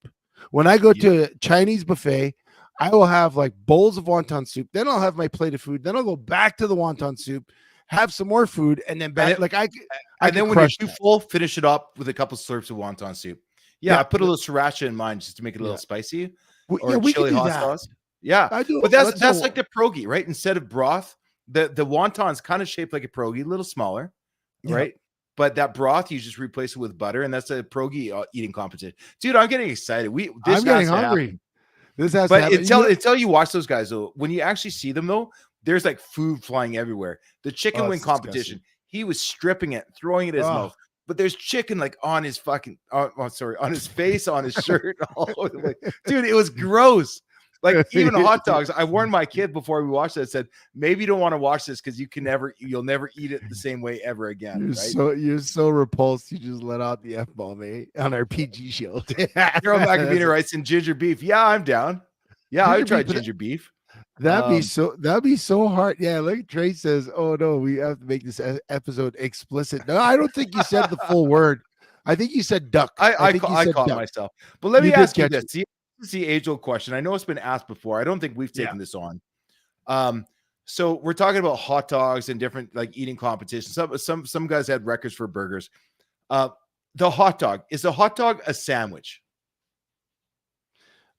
When I go to a Chinese buffet, I will have like bowls of wonton soup. Then I'll have my plate of food. Then I'll go back to the wonton soup, have some more food, and then back. And then when you're too full, finish it up with a couple slurps of wonton soup. Yeah, I put a little sriracha in mine just to make it a little spicy. Or chili hot sauce. Yeah, I do. But that's like the pierogi, right? Instead of broth, the wonton's kind of shaped like a pierogi, a little smaller, right? But that broth, you just replace it with butter, and that's a pierogi eating competition. Dude, I'm getting excited. I'm getting hungry. This has to happen. Until you watch those guys, though, when you actually see them, though, there's like food flying everywhere. The chicken wing competition, he was stripping it, throwing it in his mouth. But there's chicken like on his on his face, on his shirt, all over the place. Dude, it was gross. Like even hot dogs. I warned my kid before we watched it. I said, maybe you don't want to watch this because you'll never eat it the same way ever again. You're so repulsed. You just let out the F-bomb on our PG show. Carol McAvina writes in ginger beef. Yeah, I'm down. Yeah, I would try ginger beef. That'd be so hard. Yeah, like Trey says, oh no, we have to make this episode explicit. No, I don't think you said the full word. I think you said duck. I caught myself. But let me ask you this. This is the age-old question. I know it's been asked before. I don't think we've taken this on. So we're talking about hot dogs and different like eating competitions. Some guys had records for burgers. The hot dog, is a hot dog a sandwich?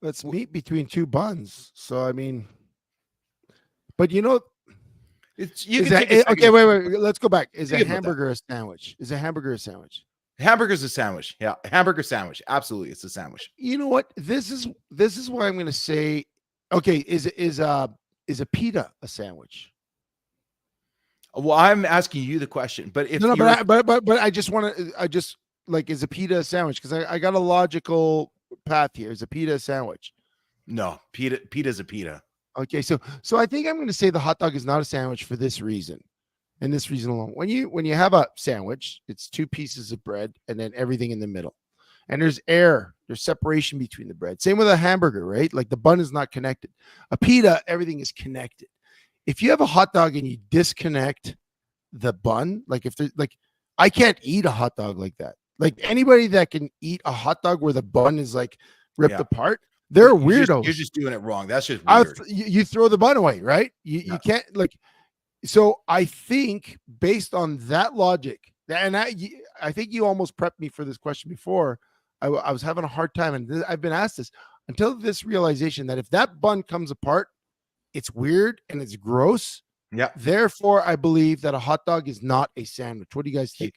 It's meat between two buns. So I mean, but you know, okay. Wait. Let's go back. Is a hamburger a sandwich? Is a hamburger a sandwich? Hamburger's a sandwich. Yeah, hamburger sandwich. Absolutely, it's a sandwich. You know what? This is why I'm going to say, okay, is a pita a sandwich? Well, I'm asking you the question, but if but I just want to, is a pita a sandwich? Because I got a logical path here. Is a pita a sandwich? No, pita's a pita. Okay, so I think I'm going to say the hot dog is not a sandwich for this reason. And this reason alone, when you have a sandwich, it's two pieces of bread and then everything in the middle, and there's separation between the bread. Same with a hamburger, right? Like the bun is not connected. A pita, everything is connected. If you have a hot dog and you disconnect the bun, I can't eat a hot dog like that. Like anybody that can eat a hot dog where the bun is like ripped apart, they're weirdos. You're just doing it wrong. That's just weird. You throw the bun away, right? You can't like. So I think based on that logic, and I think you almost prepped me for this question before. I was having a hard time, and I've been asked this until this realization that if that bun comes apart, it's weird and it's gross. Yeah. Therefore, I believe that a hot dog is not a sandwich. What do you guys think?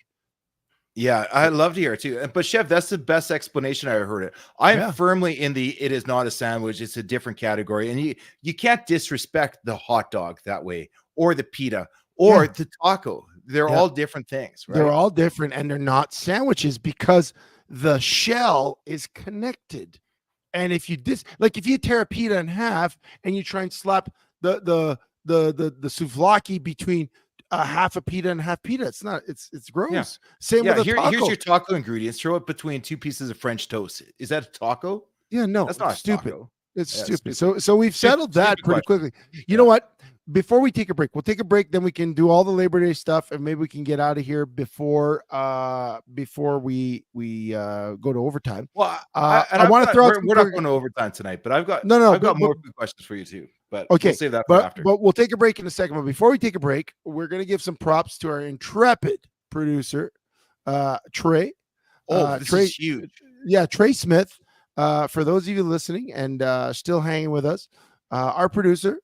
Yeah, I'd love to hear it too. But Chef, that's the best explanation I ever heard it. I'm firmly in it is not a sandwich. It's a different category. And you can't disrespect the hot dog that way, or the pita, or the taco. They're all different things, right? They're all different, and they're not sandwiches because the shell is connected. And if you tear a pita in half and you try and slap the the souvlaki between half a pita and half pita. It's not. It's gross. Yeah. Same with a taco. Here's your taco ingredients. Throw it between 2 pieces of French toast. Is that a taco? Yeah, no, That's not stupid. taco. It's Yeah, stupid. stupid. So we've settled that pretty quickly. You know what? Before we take a break, we'll take a break. Then we can do all the Labor Day stuff, and maybe we can get out of here before we go to overtime. Well, I want to throw. We're not going to overtime tonight, but I've got more good questions for you too. But okay, we'll save that for after. But we'll take a break in a second. But before we take a break, we're going to give some props to our intrepid producer, Trey. This Trey, is huge. Yeah, Trey Smith. For those of you listening and still hanging with us, our producer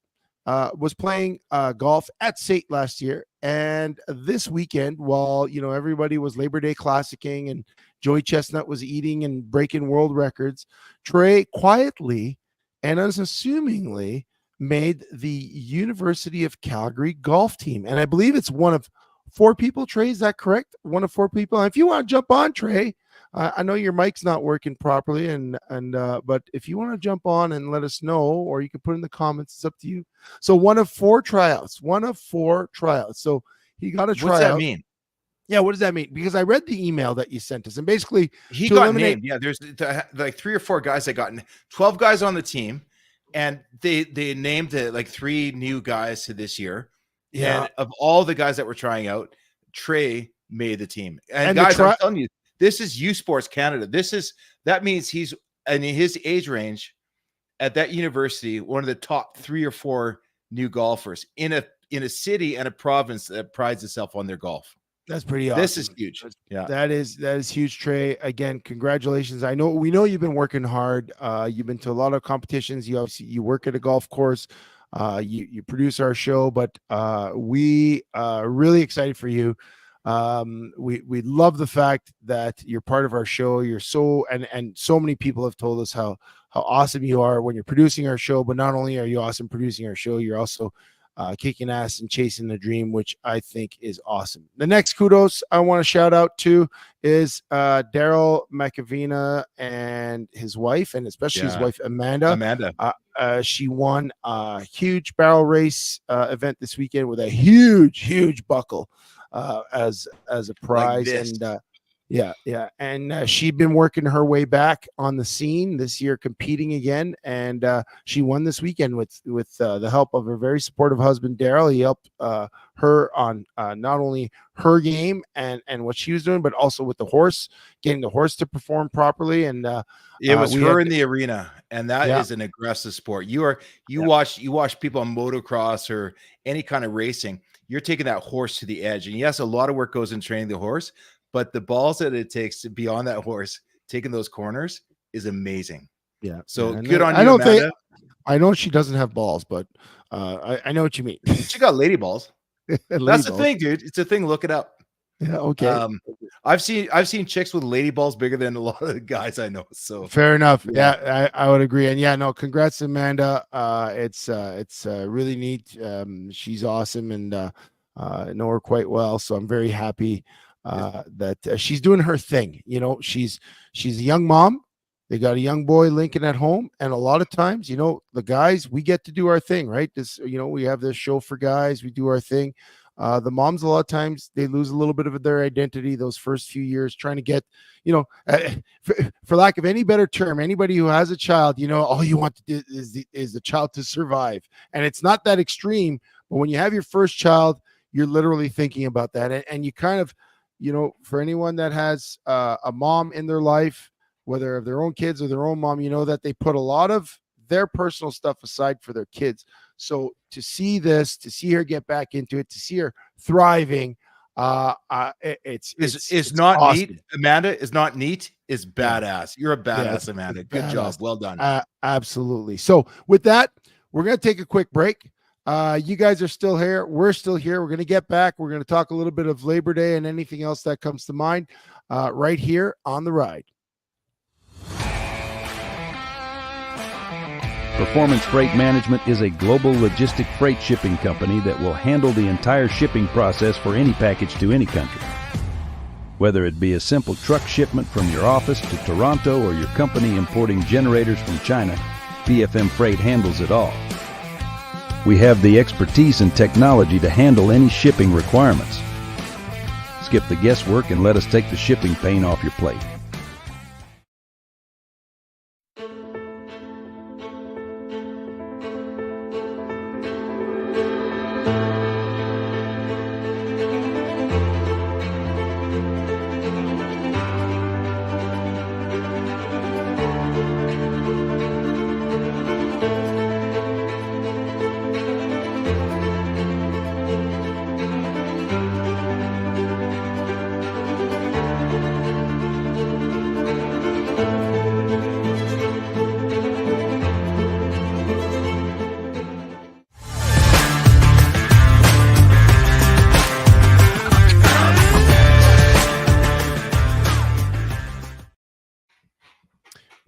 was playing golf at SAIT last year, and this weekend, while everybody was Labor Day classicing and Joey Chestnut was eating and breaking world records, Trey quietly and unassumingly made the University of Calgary golf team, and I believe it's one of 4 people. Trey, is that correct? One of 4 people. And if you want to jump on, Trey. I know your mic's not working properly, but if you want to jump on and let us know, or you can put in the comments, it's up to you. So one of 4 tryouts. So he got a tryout. What's that mean? Yeah, what does that mean? Because I read the email that you sent us, and basically he got named. Yeah, there's like 3 or 4 guys that got 12 guys on the team, and they named like 3 new guys to this year. Yeah, and of all the guys that were trying out, Trey made the team. And guys, I'm telling you. This is U Sports Canada. That means he's in his age range at that university, one of the top 3 or 4 new golfers in a city and a province that prides itself on their golf. That's pretty awesome. This is huge. Yeah, that is huge, Trey. Again, congratulations. We know you've been working hard. You've been to a lot of competitions. You work at a golf course. You produce our show, but we are really excited for you. We love the fact that you're part of our show. You're so many people have told us how awesome you are when you're producing our show. But not only are you awesome producing our show, you're also kicking ass and chasing the dream, which I think is awesome. The next kudos I want to shout out to is Daryl McAvina and his wife, and especially his wife Amanda. She won a huge barrel race event this weekend with a huge buckle as a prize. Like and she'd been working her way back on the scene this year, competing again, and she won this weekend with the help of her very supportive husband Daryl. He helped her on not only her game and what she was doing, but also with the horse, getting the horse to perform properly. And it was her in the arena, and that is an aggressive sport. You watch people on motocross or any kind of racing. You're taking that horse to the edge, and yes, a lot of work goes in training the horse, but the balls that it takes to be on that horse, taking those corners, is amazing. Yeah. So good on you, Amanda. I know she doesn't have balls, but I know what you mean. She got lady balls. That's the thing, dude. It's a thing. Look it up. Yeah. Okay. I've seen chicks with lady balls bigger than a lot of the guys I know. So fair enough. Yeah, I would agree. And congrats, Amanda. It's really neat. She's awesome, and I know her quite well. So I'm very happy that she's doing her thing. She's a young mom. They got a young boy, Lincoln, at home, and a lot of times, the guys, we get to do our thing, right? We have this show for guys. We do our thing. The moms, a lot of times, they lose a little bit of their identity those first few years, trying to get, for lack of any better term, anybody who has a child, all you want to do is the child to survive. And it's not that extreme, but when you have your first child, you're literally thinking about that. And you kind of, for anyone that has a mom in their life, whether of their own kids or their own mom, that they put a lot of their personal stuff aside for their kids. So to see her get back into it, to see her thriving, it's not awesome. Neat. Amanda is not neat. Is badass. You're a badass, Amanda. Good job. Well done. Absolutely. So with that, we're going to take a quick break. You guys are still here. We're still here. We're going to get back. We're going to talk a little bit of Labor Day and anything else that comes to mind right here on The Ride. Performance Freight Management is a global logistic freight shipping company that will handle the entire shipping process for any package to any country. Whether it be a simple truck shipment from your office to Toronto or your company importing generators from China, BFM Freight handles it all. We have the expertise and technology to handle any shipping requirements. Skip the guesswork and let us take the shipping pain off your plate.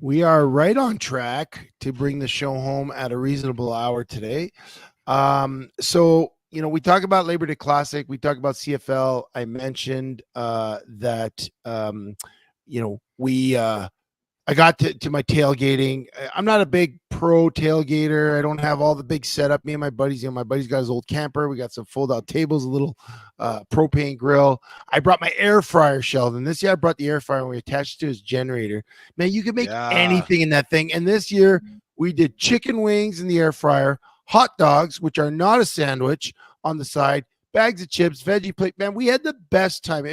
We are right on track to bring the show home at a reasonable hour today. So, we talk about Labor Day Classic. We talk about CFL. I mentioned that, I got to my tailgating. I'm not a big pro tailgater. I don't have all the big setup. Me and my buddies, my buddy's got his old camper. We got some fold-out tables, a little propane grill. I brought my air fryer, Sheldon. This year I brought the air fryer and we attached it to his generator. Man, you can make anything in that thing. And this year we did chicken wings in the air fryer, hot dogs, which are not a sandwich, on the side, bags of chips, veggie plate. Man, we had the best time.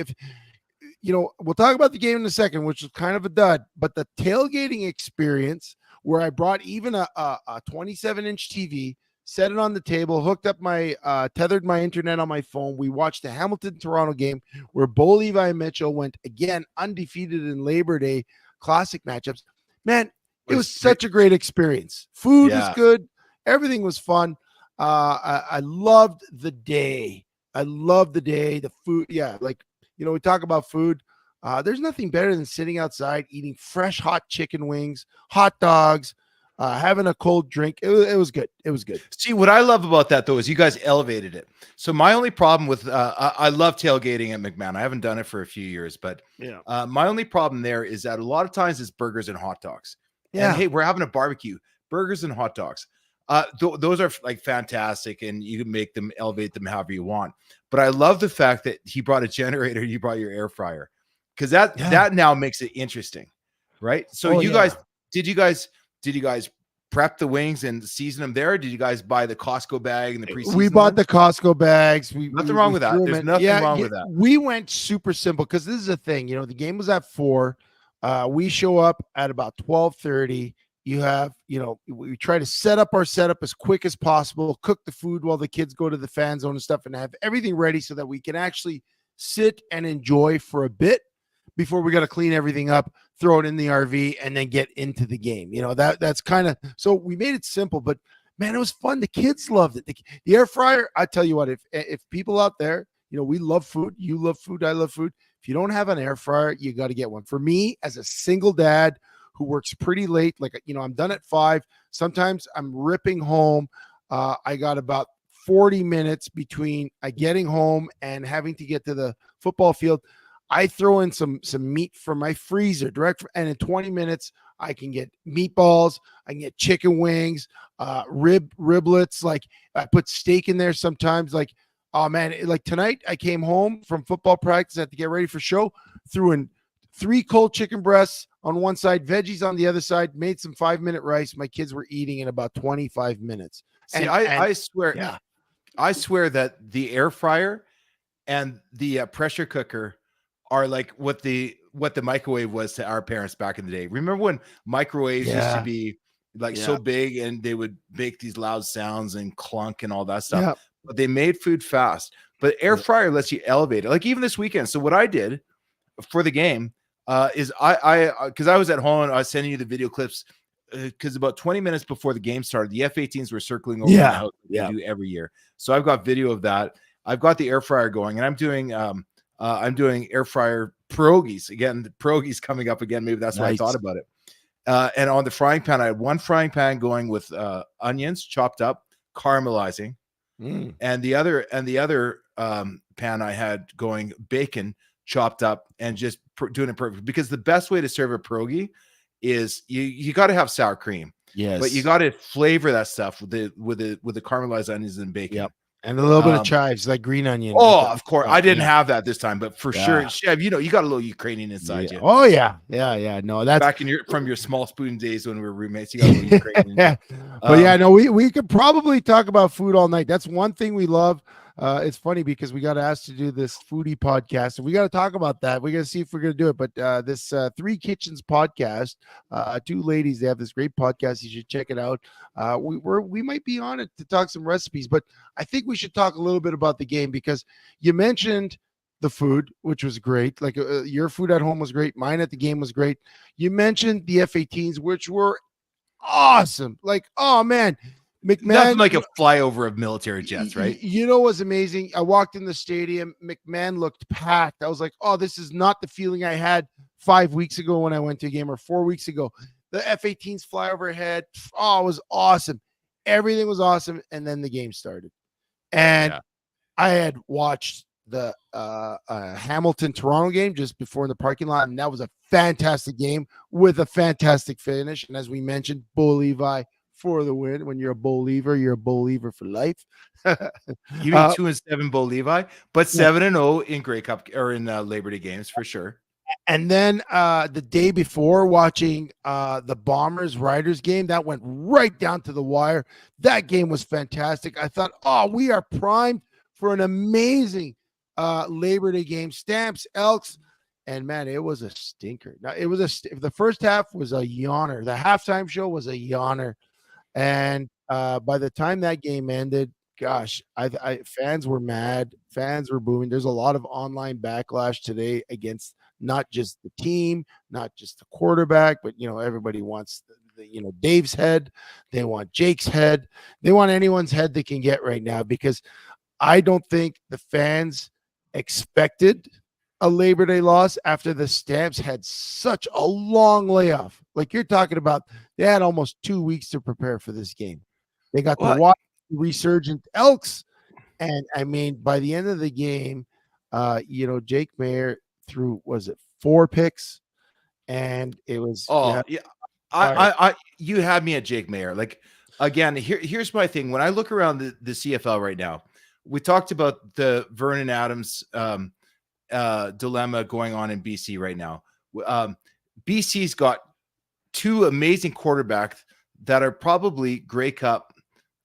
We'll talk about the game in a second, which was kind of a dud, but the tailgating experience where I brought even a 27-inch TV, set it on the table, hooked up tethered my internet on my phone. We watched the Hamilton-Toronto game where Bo Levi and Mitchell went again undefeated in Labor Day Classic matchups. Man, it was such a great experience. Food was good. Everything was fun. I loved the day. The food. Yeah, we talk about food. There's nothing better than sitting outside, eating fresh, hot chicken wings, hot dogs, having a cold drink. It was good. It was good. See, what I love about that, though, is you guys elevated it. So my only problem with I love tailgating at McMahon. I haven't done it for a few years, but my only problem there is that a lot of times it's burgers and hot dogs. Yeah. And, hey, we're having a barbecue. Burgers and hot dogs. Those are fantastic, and you can elevate them however you want. But I love the fact that he brought a generator, you brought your air fryer, because that now makes it interesting, right? So did you guys prep the wings and season them there? Or did you guys buy the Costco bag and the preseason? We bought the Costco bags. Nothing wrong with that. There's nothing wrong with that. We went super simple because this is a thing. The game was at 4. We show up at about 12:30. You have, we try to set up our setup as quick as possible, cook the food while the kids go to the fan zone and stuff, and have everything ready so that we can actually sit and enjoy for a bit before we got to clean everything up, throw it in the RV, and then get into the game. That's kind of, so we made it simple, but man, it was fun. The kids loved it. The air fryer, I tell you what, if people out there, we love food, you love food, I love food. If you don't have an air fryer, you got to get one. For me, as a single dad who works pretty late, I'm done at 5. Sometimes I'm ripping home. I got about 40 minutes between getting home and having to get to the football field. I throw in some meat from my freezer and in 20 minutes I can get meatballs, I can get chicken wings, riblets. I put steak in there sometimes. Oh man, tonight I came home from football practice, I had to get ready for show, threw in 3 cold chicken breasts on one side, veggies on the other side, made some 5-minute rice. My kids were eating in about 25 minutes. See, I swear that the air fryer and the pressure cooker are like what the microwave was to our parents back in the day. Remember when microwaves used to be so big and they would make these loud sounds and clunk and all that stuff? Yeah. But they made food fast. But air fryer lets you elevate it. Even this weekend. So what I did for the game is because I was at home, I was sending you the video clips because about 20 minutes before the game started, the F-18s were circling over the house like they do every year. So I've got video of that. I've got the air fryer going, and I'm doing air fryer pierogies again. The pierogies coming up again. Maybe that's why I thought about it. And on the frying pan, I had one frying pan going with onions chopped up, caramelizing, and the other pan I had going bacon chopped up and just doing it perfect. Because the best way to serve a pierogi is you got to have sour cream. Yes. but you got to flavor that stuff with the caramelized onions and bacon. Yep. And a little bit of chives, like green onion. Oh, of course. I didn't yeah. have that this time, but for sure, Chev, you got a little Ukrainian inside you. Oh yeah. Yeah. No, that's back from your small spoon days when we were roommates. You got a little Ukrainian. Yeah. But yeah, no, we could probably talk about food all night. That's one thing we love. It's funny because we got asked to do this foodie podcast, and we got to talk about that. We got to see if we're going to do it. But this Three Kitchens podcast, two ladies, they have this great podcast. You should check it out. We might be on it to talk some recipes, but I think we should talk a little bit about the game because you mentioned the food, which was great. Like your food at home was great. Mine at the game was great. You mentioned the F-18s, which were awesome. Like, oh man. McMahon, nothing like a flyover of military jets, right? You know what's amazing? I walked in the stadium. McMahon looked packed. I was like, oh, this is not the feeling I had 5 weeks ago when I went to a game or 4 weeks ago. The F-18s fly overhead. Oh, it was awesome. Everything was awesome. And then the game started. And I had watched the Hamilton-Toronto game just before in the parking lot, and that was a fantastic game with a fantastic finish. And as we mentioned, Bo Levi for the win. When you're a believer, you're a believer for life. You mean 2-7 Bo Levi, but 7-0 in Grey Cup or in Labor Day games for sure. And then the day before, watching the Bombers Riders game, that went right down to the wire. That game was fantastic. I thought, oh, we are primed for an amazing Labor Day game. Stamps, Elks. And man, it was a stinker. Now it was the first half was a yawner. The halftime show was a yawner. And by the time that game ended, gosh, fans were mad. Fans were booing. There's a lot of online backlash today against not just the team, not just the quarterback, but everybody wants Dave's head. They want Jake's head. They want anyone's head they can get right now because I don't think the fans expected a Labor Day loss after the Stamps had such a long layoff. Like you're talking about, they had almost 2 weeks to prepare for this game. They got to watch resurgent Elks. And I mean, by the end of the game, Jake Mayer threw, was it 4 picks? And it was, you had me at Jake Mayer. Like, again, here's my thing. When I look around the CFL right now, we talked about the Vernon Adams, dilemma going on in BC right now. BC's got 2 amazing quarterbacks that are probably Grey Cup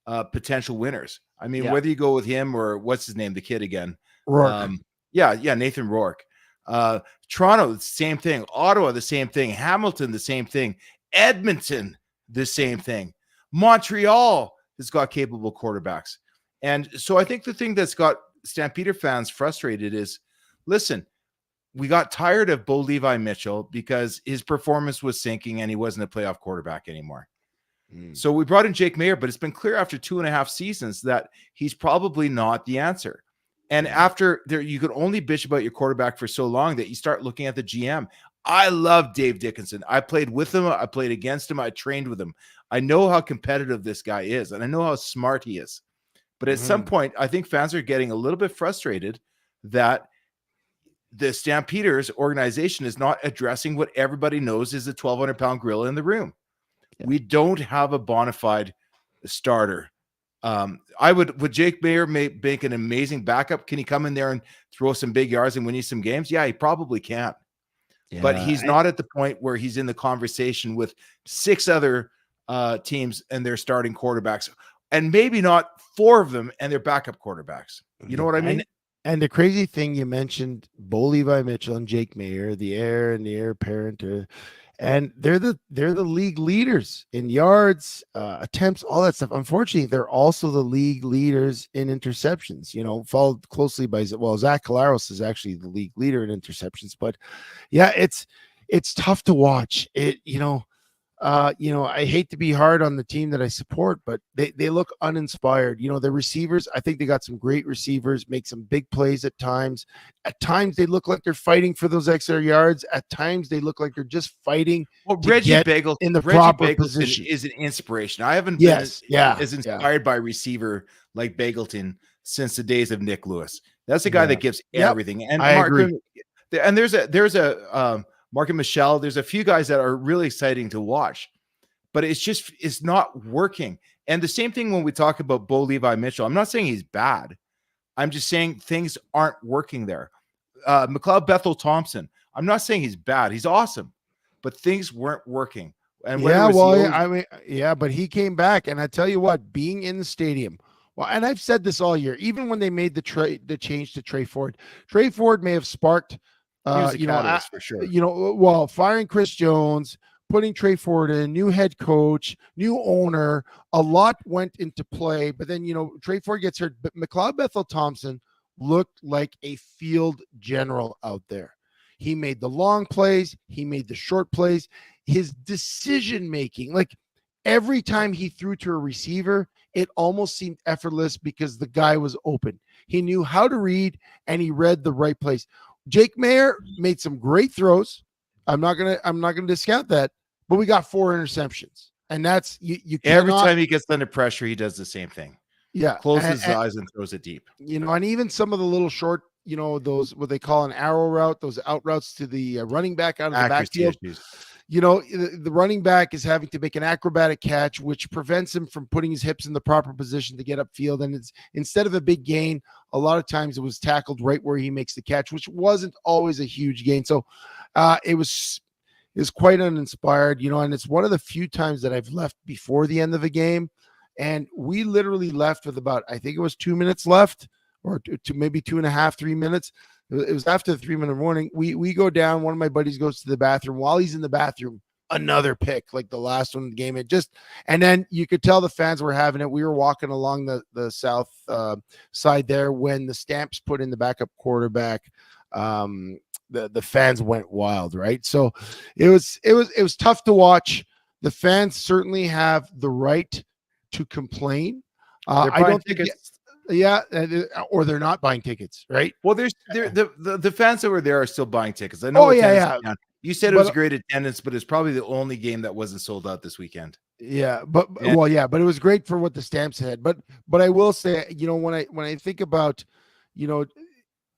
potential winners. I mean, whether you go with him or what's his name, the kid again, Rourke. Nathan Rourke. Toronto, the same thing. Ottawa, the same thing. Hamilton, the same thing. Edmonton, the same thing. Montreal has got capable quarterbacks. And so I think the thing that's got Stampeder fans frustrated is, listen, we got tired of Bo Levi Mitchell because his performance was sinking and he wasn't a playoff quarterback anymore. So we brought in Jake Mayer, but it's been clear after 2.5 seasons that he's probably not the answer. And after there, you could only bitch about your quarterback for so long that you start looking at the GM. I love Dave Dickinson. I played with him. I played against him. I trained with him. I know how competitive this guy is, and I know how smart he is. But at some point, I think fans are getting a little bit frustrated that the Stampeders organization is not addressing what everybody knows is a 1,200-pound gorilla in the room. Yeah. We don't have a bona fide starter. Would Jake Mayer make an amazing backup? Can he come in there and throw some big yards and win you some games? Yeah, he probably can. Yeah, but he's not at the point where he's in the conversation with 6 other teams and their starting quarterbacks, and maybe not 4 of them and their backup quarterbacks. You know what I mean? And the crazy thing, you mentioned Bo Levi Mitchell and Jake Mayer, the heir and the heir apparent, and they're the league leaders in yards, attempts, all that stuff. Unfortunately, they're also the league leaders in interceptions. Followed closely by Zach Colaros is actually the league leader in interceptions. But yeah, it's tough to watch. I hate to be hard on the team that I support, but they look uninspired. The receivers, I think they got some great receivers, make some big plays at times. At times, they look like they're fighting for those extra yards. At times, they look like they're just fighting. Well, Reggie Bagel in the proper position is an inspiration. I haven't been as inspired by a receiver like Bagleton since the days of Nick Lewis. That's a guy that gives everything. And I agree. And there's a Mark and Michelle, there's a few guys that are really exciting to watch. but it's not working. And the same thing when we talk about Bo Levi Mitchell. I'm not saying he's bad. I'm just saying things aren't working there. McLeod Bethel Thompson. I'm not saying he's bad. He's awesome, but things weren't working. And but he came back, and I tell you what, being in the stadium. Well, and I've said this all year, even when they made the change to Trey Ford may have sparked, for sure. Firing Chris Jones, putting Trey Ford in, new head coach, new owner, a lot went into play. But then, Trey Ford gets hurt, but McLeod Bethel Thompson looked like a field general out there. He made the long plays. He made the short plays. His decision-making, like every time he threw to a receiver, it almost seemed effortless because the guy was open. He knew how to read, and he read the right place. Jake Mayer made some great throws. I'm not gonna discount that, but we got 4 interceptions, and that's you. Every time he gets under pressure, he does the same thing. Yeah, closes his eyes and throws it deep. And even some of the little short, those what they call an arrow route, those out routes to the running back out of the backfield. The running back is having to make an acrobatic catch, which prevents him from putting his hips in the proper position to get upfield. And it's instead of a big gain, a lot of times it was tackled right where he makes the catch, which wasn't always a huge gain. So it was quite uninspired, and it's one of the few times that I've left before the end of a game. And we literally left with about, I think it was 2 minutes left, or maybe 2.5, 3 minutes. It was after the 3-minute warning. We go down. One of my buddies goes to the bathroom. While he's in the bathroom, another pick, like the last one in the game. And then you could tell the fans were having it. We were walking along the south side there when the Stamps put in the backup quarterback. The fans went wild, right? So it was tough to watch. The fans certainly have the right to complain. I don't think or they're not buying tickets, right? Well, there's the fans that were there are still buying tickets. I know. You said it was great attendance, but it's probably the only game that wasn't sold out this weekend. But it was great for what the Stamps had. But I will say, when I think about,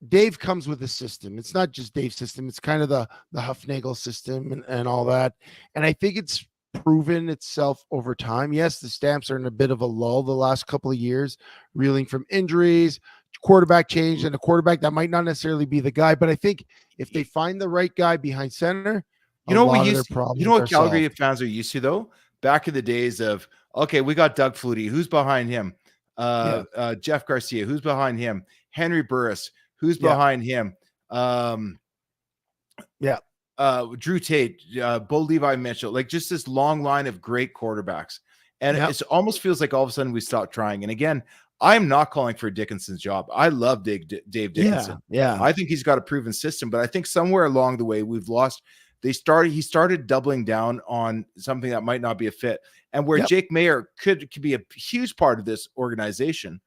Dave comes with a system. It's not just Dave's system. It's kind of the Huffnagel system and all that. And I think it's proven itself over time. Yes, the Stamps are in a bit of a lull the last couple of years, reeling from injuries, quarterback change, and a quarterback that might not necessarily be the guy. But I think if they find the right guy behind center, what Calgary fans are used to, though? Back in the days of, okay, we got Doug Flutie. Who's behind him? Jeff Garcia. Who's behind him? Henry Burris. Who's behind him? Drew Tate, Bo Levi Mitchell, like just this long line of great quarterbacks. And it almost feels like all of a sudden we stopped trying. And again, I'm not calling for Dickinson's job. I love Dave Dickinson. Yeah. I think he's got a proven system, but I think somewhere along the way we've lost. He started doubling down on something that might not be a fit. And where Jake Mayer could be a huge part of this organization,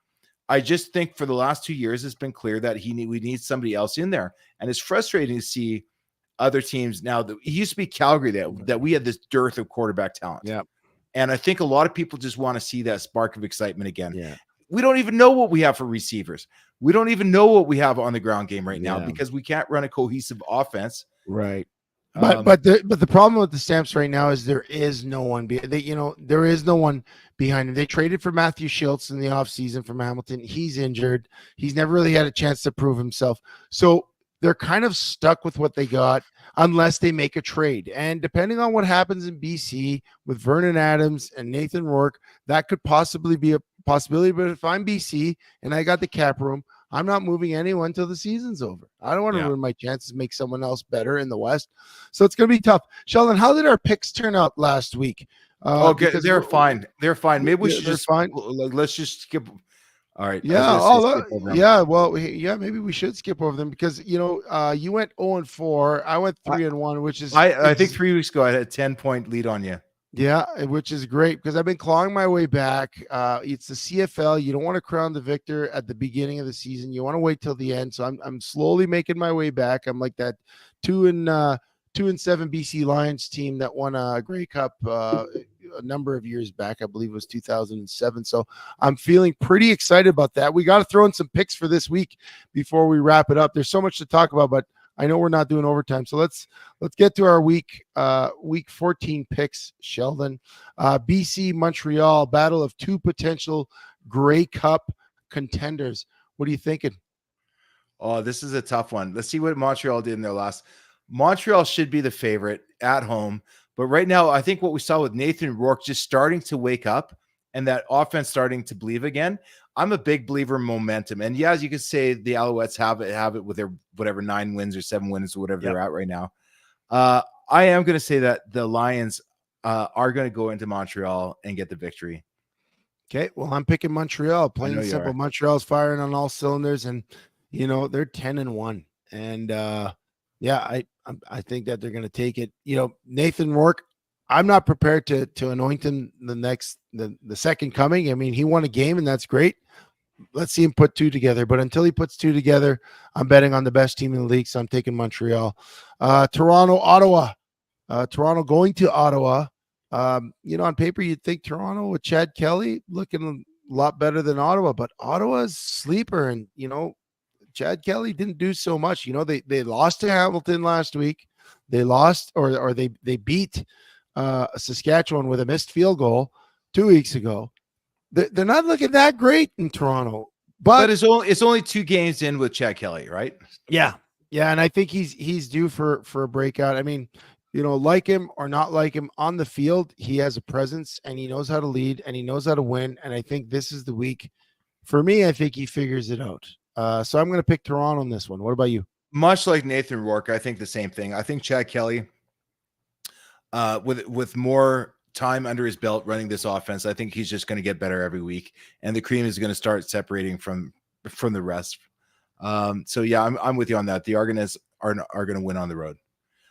I just think for the last 2 years, it's been clear that we need somebody else in there. And it's frustrating to see other teams now. That it used to be Calgary that we had this dearth of quarterback talent. Yeah. And I think a lot of people just want to see that spark of excitement again. Yeah. We don't even know what we have for receivers. We don't even know what we have on the ground game right now because we can't run a cohesive offense. Right. But the problem with the Stamps right now is there is no one. There is no one behind him. They traded for Matthew Schultz in the offseason from Hamilton. He's injured. He's never really had a chance to prove himself. So they're kind of stuck with what they got unless they make a trade. And depending on what happens in BC with Vernon Adams and Nathan Rourke, that could possibly be a possibility. But if I'm BC and I got the cap room, I'm not moving anyone until the season's over. I don't want to ruin my chances to make someone else better in the West. So it's going to be tough. Sheldon, how did our picks turn out last week? Okay, they're fine. They're fine. Maybe we should just fine. Let's just skip. All right. Yeah. Maybe we should skip over them because you went 0-4. I went 3-1, which is I think 3 weeks ago I had a 10-point lead on you. Yeah, which is great because I've been clawing my way back. It's the CFL. You don't want to crown the victor at the beginning of the season. You want to wait till the end. So I'm slowly making my way back. I'm like that 2-7 BC Lions team that won a Grey Cup a number of years back. I believe it was 2007. So I'm feeling pretty excited about that. We got to throw in some picks for this week before we wrap it up. There's so much to talk about, but I know we're not doing overtime, so let's get to our week 14 picks, Sheldon. BC Montreal, battle of two potential Grey Cup contenders. What are you thinking? Oh, this is a tough one. Let's see what Montreal did in their last. Montreal should be the favorite at home, but right now I think what we saw with Nathan Rourke just starting to wake up and that offense starting to believe again. I'm a big believer in momentum. And yeah, as you could say, the Alouettes have it with their whatever 9 wins or 7 wins or whatever they're at right now. I am going to say that the Lions are going to go into Montreal and get the victory. Okay, well, I'm picking Montreal. Plain and simple. Montreal's firing on all cylinders, and they're 10-1, and I think that they're going to take it. Nathan Rourke, I'm not prepared to anoint him the second coming. I mean, he won a game, and that's great. Let's see him put 2 together. But until he puts 2 together, I'm betting on the best team in the league, so I'm taking Montreal. Toronto, Ottawa. Toronto going to Ottawa. On paper, you'd think Toronto with Chad Kelly looking a lot better than Ottawa, but Ottawa's sleeper, and Chad Kelly didn't do so much. They lost to Hamilton last week. They lost or they beat Saskatchewan with a missed field goal 2 weeks ago. They're not looking that great in Toronto, but it's only 2 games in with Chad Kelly, right? Yeah, and I think he's due for a breakout. I mean, like him or not like him on the field, he has a presence and he knows how to lead and he knows how to win. And I think this is the week for me. I think he figures it out. So I'm going to pick Toronto on this one. What about you? Much like Nathan Rourke, I think the same thing. I think Chad Kelly, with more time under his belt running this offense, I think he's just going to get better every week, and the cream is going to start separating from the rest. So yeah, I'm with you on that. The Argonauts are going to win on the road.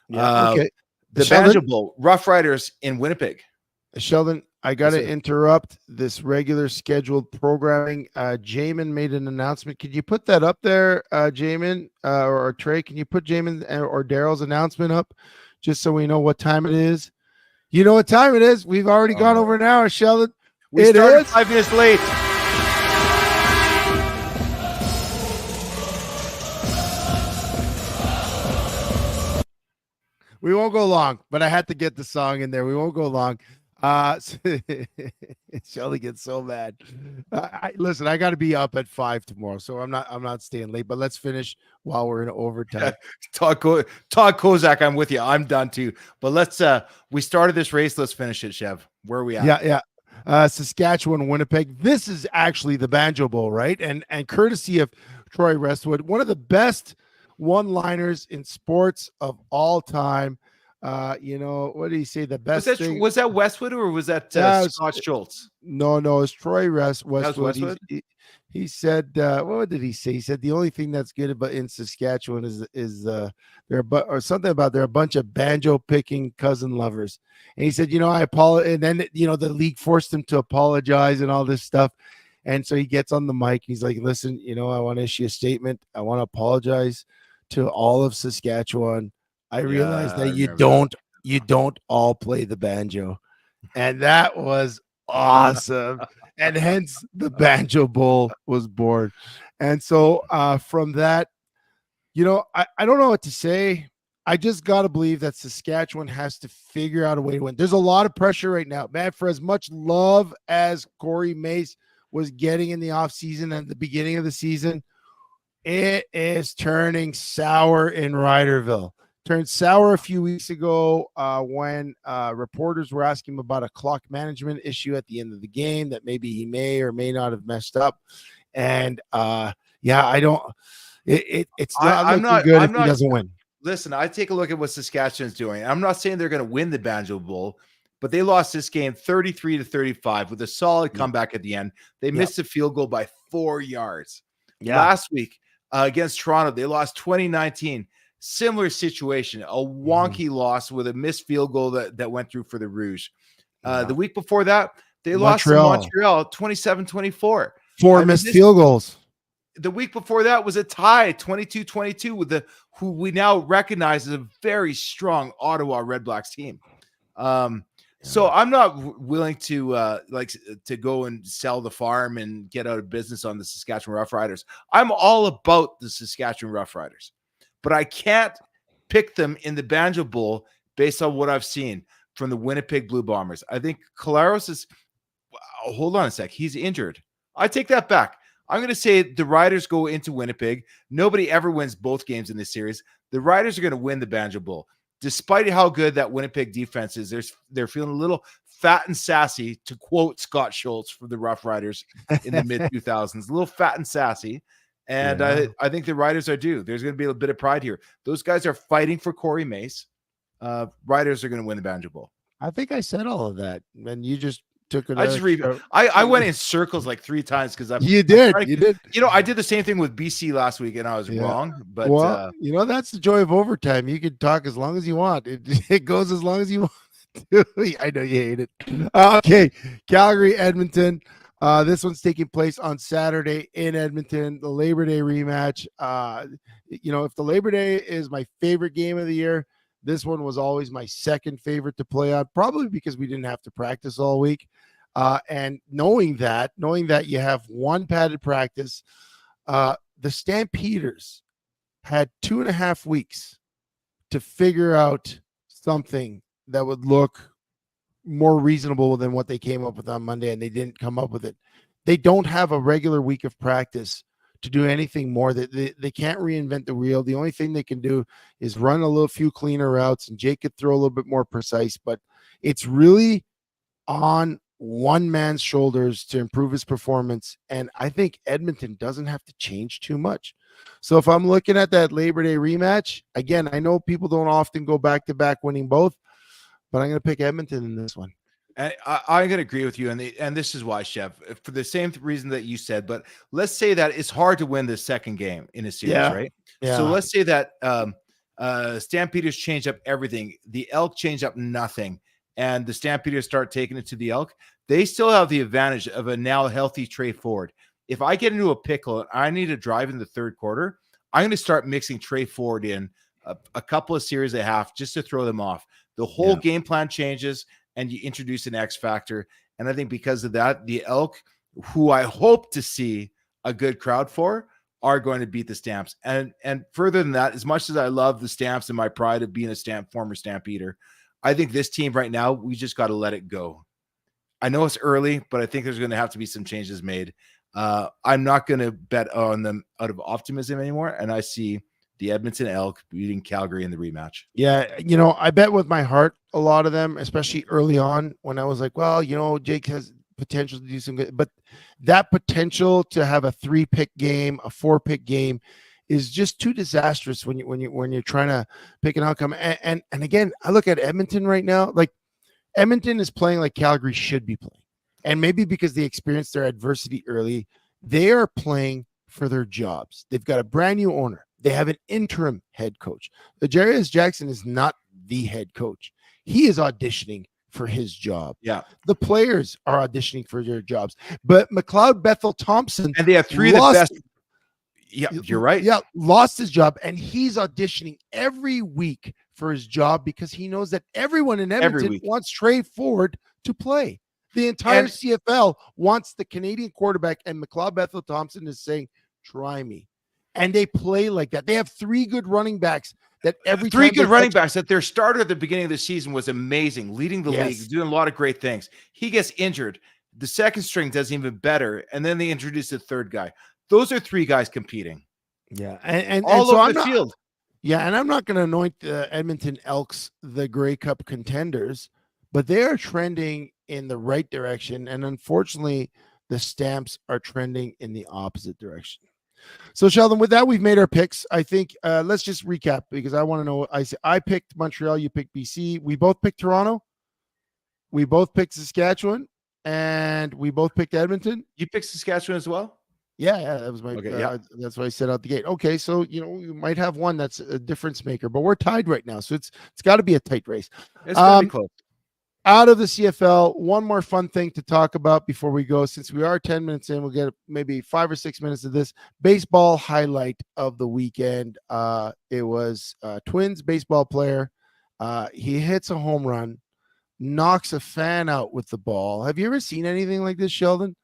Yeah. Okay. The Banjo Bowl, Rough Riders in Winnipeg. Sheldon, I got to interrupt this regular scheduled programming. Jamin made an announcement. Could you put that up there, Jamin, or Trey? Can you put Jamin or Daryl's announcement up just so we know what time it is? You know what time it is? We've already gone over an hour, Sheldon. We started 5 minutes late. We won't go long, but I had to get the song in there. We won't go long. Shelly gets so mad. Listen, I got to be up at 5 tomorrow, so I'm not staying late. But let's finish while we're in overtime. Todd Kozak, I'm with you. I'm done too. But let's we started this race. Let's finish it, Chev. Where are we at? Yeah. Saskatchewan, Winnipeg. This is actually the Banjo Bowl, right? And courtesy of Troy Westwood, one of the best one-liners in sports of all time. What did he say? The best was that Westwood or was that Scott Schultz? No, it's Troy Westwood. He said, what did he say? He said the only thing that's good about in Saskatchewan is they're something about they're a bunch of banjo picking cousin lovers. And he said, I apologize. And then the league forced him to apologize and all this stuff. And so he gets on the mic. He's like, listen, I want to issue a statement. I want to apologize to all of Saskatchewan. I realize that you don't all play the banjo. And that was awesome. And hence the Banjo Bowl was born. And so from that, I don't know what to say. I just got to believe that Saskatchewan has to figure out a way to win. There's a lot of pressure right now, man. For as much love as Corey Mace was getting in the offseason and at the beginning of the season, it is turning sour in Riderville. Turned sour a few weeks ago when reporters were asking him about a clock management issue at the end of the game that maybe he may or may not have messed up. And I don't. It's not good if he doesn't win. Listen, I take a look at what Saskatchewan's doing. I'm not saying they're going to win the Banjo Bowl, but they lost this game 33-35 with a solid comeback at the end. They missed a field goal by 4 yards. Last week against Toronto, they lost 2019. Similar situation, a wonky loss with a missed field goal that went through for the Rouge. The week before that, they lost to Montreal 27-24. Four missed field goals. The week before that was a tie, 22-22 with who we now recognize as a very strong Ottawa Red Blacks team. So I'm not willing to to go and sell the farm and get out of business on the Saskatchewan Roughriders. I'm all about the Saskatchewan Roughriders. but I can't pick them in the Banjo Bowl based on what I've seen from the Winnipeg Blue Bombers. I think Collaros is, hold on a sec, he's injured. I take that back. I'm going to say the Riders go into Winnipeg. Nobody ever wins both games in this series. The Riders are going to win the Banjo Bowl. Despite how good that Winnipeg defense is, they're feeling a little fat and sassy, to quote Scott Schultz from the Rough Riders in the mid-2000s. A little fat and sassy. And I think the Riders are due. There's going to be a bit of pride here. Those guys are fighting for Corey Mace. Riders are going to win the Banjo Bowl. I think I said all of that, and you just took it. I went in circles like 3 times because you did. You know, I did the same thing with BC last week, and I was wrong. But well, you know, that's the joy of overtime. You can talk as long as you want. It goes as long as you want. I know you hate it. Okay, Calgary, Edmonton. This one's taking place on Saturday in Edmonton, the Labor Day rematch. You know, if the Labor Day is my favorite game of the year, this one was always my second favorite to play on, probably because we didn't have to practice all week. And knowing that you have one padded practice, the Stampeders had 2.5 weeks to figure out something that would look more reasonable than what they came up with on Monday, and they didn't come up with it. They don't have a regular week of practice to do anything more. They can't reinvent the wheel. The only thing they can do is run a few cleaner routes, and Jake could throw a little bit more precise, but it's really on one man's shoulders to improve his performance. And I think Edmonton doesn't have to change too much. So if I'm looking at that Labor Day rematch, again, I know people don't often go back-to-back winning both, but I'm going to pick Edmonton in this one. And I'm going to agree with you. And this is why, Chev, for the same reason that you said, but let's say that it's hard to win the second game in a series, right? Yeah. So let's say that Stampeders change up everything. The Elk change up nothing. And the Stampeders start taking it to the Elk. They still have the advantage of a now healthy Trey Ford. If I get into a pickle and I need to drive in the third quarter, I'm going to start mixing Trey Ford in a couple of series and a half just to throw them off. The whole game plan changes, and you introduce an X factor. And I think because of that, the Elk, who I hope to see a good crowd for, are going to beat the Stamps. And further than that, as much as I love the Stamps and my pride of being a former Stampeder, I think this team right now, we just got to let it go. I know it's early, but I think there's going to have to be some changes made. I'm not going to bet on them out of optimism anymore. And I see the Edmonton Elk beating Calgary in the rematch. Yeah, you know, I bet with my heart a lot of them, especially early on when I was like, well, you know, Jake has potential to do some good, but that potential to have a 3-pick game, a 4-pick game is just too disastrous when you're trying to pick an outcome. And again, I look at Edmonton right now, like Edmonton is playing like Calgary should be playing. And maybe because they experienced their adversity early, they are playing for their jobs. They've got a brand new owner. They have an interim head coach. Jarius Jackson is not the head coach. He is auditioning for his job. Yeah. The players are auditioning for their jobs. But McLeod Bethel Thompson, and they have 3 of the best. Yeah, you're right. Yeah, lost his job, and he's auditioning every week for his job because he knows that everyone in Edmonton wants Trey Ford to play. The entire CFL wants the Canadian quarterback, and McLeod Bethel Thompson is saying, try me. And they play like that. They have 3 good running backs that every 3 good running backs that their starter at the beginning of the season was amazing, leading the league, doing a lot of great things. He gets injured. The second string does even better. And then they introduce the third guy. Those are 3 guys competing. Yeah. And all so over the field. Yeah. And I'm not going to anoint the Edmonton Elks the Grey Cup contenders, but they are trending in the right direction. And unfortunately, the Stamps are trending in the opposite direction. So Sheldon, with that, we've made our picks. I think let's just recap because I want to know. I picked Montreal, you picked BC. We both picked Toronto. We both picked Saskatchewan, and we both picked Edmonton. You picked Saskatchewan as well? Yeah, that was my. That's what I said out the gate. Okay, so you know we might have one that's a difference maker, but we're tied right now, so it's got to be a tight race. It's gonna be close. Out of the CFL, one more fun thing to talk about before we go. Since we are 10 minutes in, we'll get maybe 5 or 6 minutes of this baseball highlight of the weekend. It was a Twins baseball player. He hits a home run, knocks a fan out with the ball. Have you ever seen anything like this, Sheldon?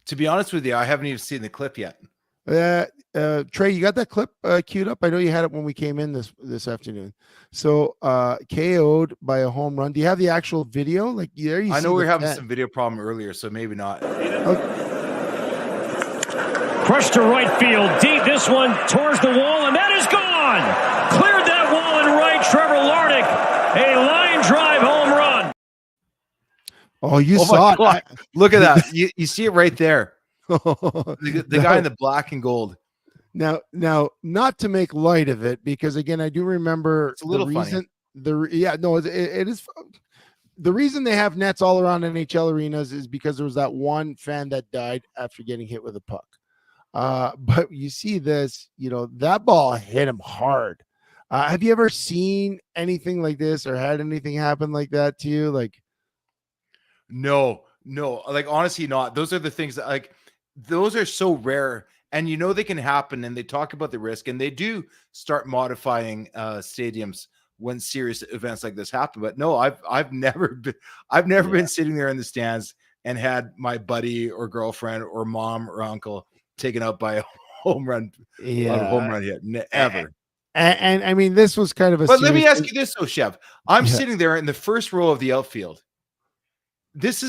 To be honest with you, I haven't even seen the clip yet. Trey, you got that clip queued up? I know you had it when we came in this afternoon. So KO'd by a home run. Do you have the actual video? Like there you I see know we were the having fan. some video problem earlier, so maybe not. Crushed to right field, deep. This one towards the wall, and that is gone. Cleared that wall in right. Trevor Larnach, a line drive home run. Oh, you saw it. Look at that. You see it right there. The guy in the black and gold. Now, not to make light of it, because again, I do remember It's a little funny. It is. The reason they have nets all around NHL arenas is because there was that one fan that died after getting hit with a puck. But you see this, that ball hit him hard. Have you ever seen anything like this or had anything happen like that to you? Like, no, like honestly, not. Those are the things that those are so rare, and they can happen. And they talk about the risk, and they do start modifying stadiums when serious events like this happen. But no, I've never been sitting there in the stands and had my buddy or girlfriend or mom or uncle taken out by a home run hit. Never. And I mean, this was kind of a. But let me ask you this, though, Chev. I'm sitting there in the first row of the outfield. Is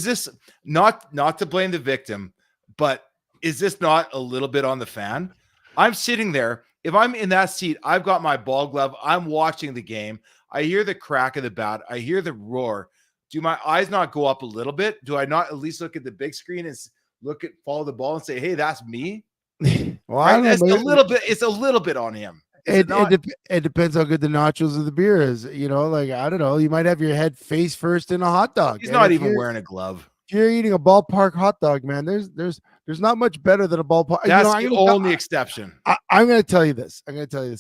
this not to blame the victim, but is this not a little bit on the fan? I'm sitting there. If I'm in that seat, I've got my ball glove. I'm watching the game. I hear the crack of the bat. I hear the roar. Do my eyes not go up a little bit? Do I not at least look at the big screen and follow the ball and say, "Hey, that's me"? Well, I don't know, it's a little bit on him. It depends how good the nachos or the beer is. Like, I don't know. You might have your head face first in a hot dog. He's not even wearing a glove. If you're eating a ballpark hot dog, man, there's not much better than a ballpark. That's the only exception. I'm going to tell you this.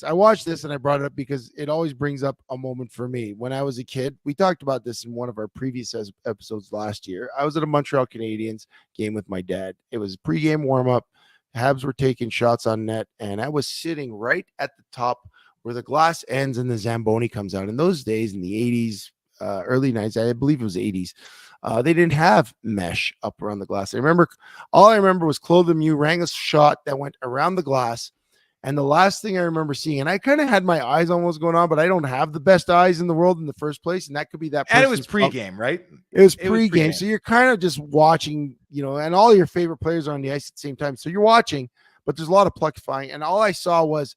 I watched this and I brought it up because it always brings up a moment for me. When I was a kid, we talked about this in one of our previous episodes last year. I was at a Montreal Canadiens game with my dad. It was a pregame warm-up. Habs were taking shots on net, and I was sitting right at the top where the glass ends and the Zamboni comes out. In those days, in the 80s, early 90s, I believe it was 80s, they didn't have mesh up around the glass. All I remember was Claude Lemieux rang a shot that went around the glass, and the last thing I remember seeing, and I kind of had my eyes on what's going on, but I don't have the best eyes in the world in the first place, and that could be that. And it was pregame, right? It was pregame, so you're kind of just watching, and all your favorite players are on the ice at the same time. So you're watching, but there's a lot of puck flying, and all I saw was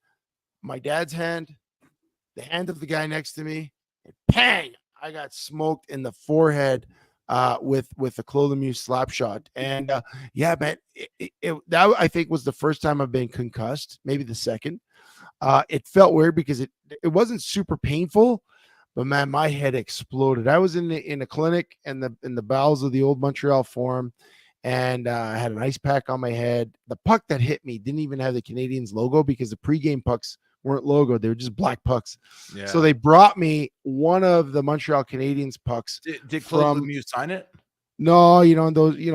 my dad's hand, the hand of the guy next to me, and bang! I got smoked in the forehead with a Claude Lemieux slap shot. And man, that I think was the first time I've been concussed, maybe the second. It felt weird because it wasn't super painful, but man, my head exploded. I was in a clinic in the bowels of the old Montreal Forum, and I had an ice pack on my head. The puck that hit me didn't even have the Canadiens logo because the pregame pucks weren't logoed. They were just black pucks. Yeah. So they brought me one of the Montreal Canadiens pucks. Did Claude Lemieux sign it? No, those, they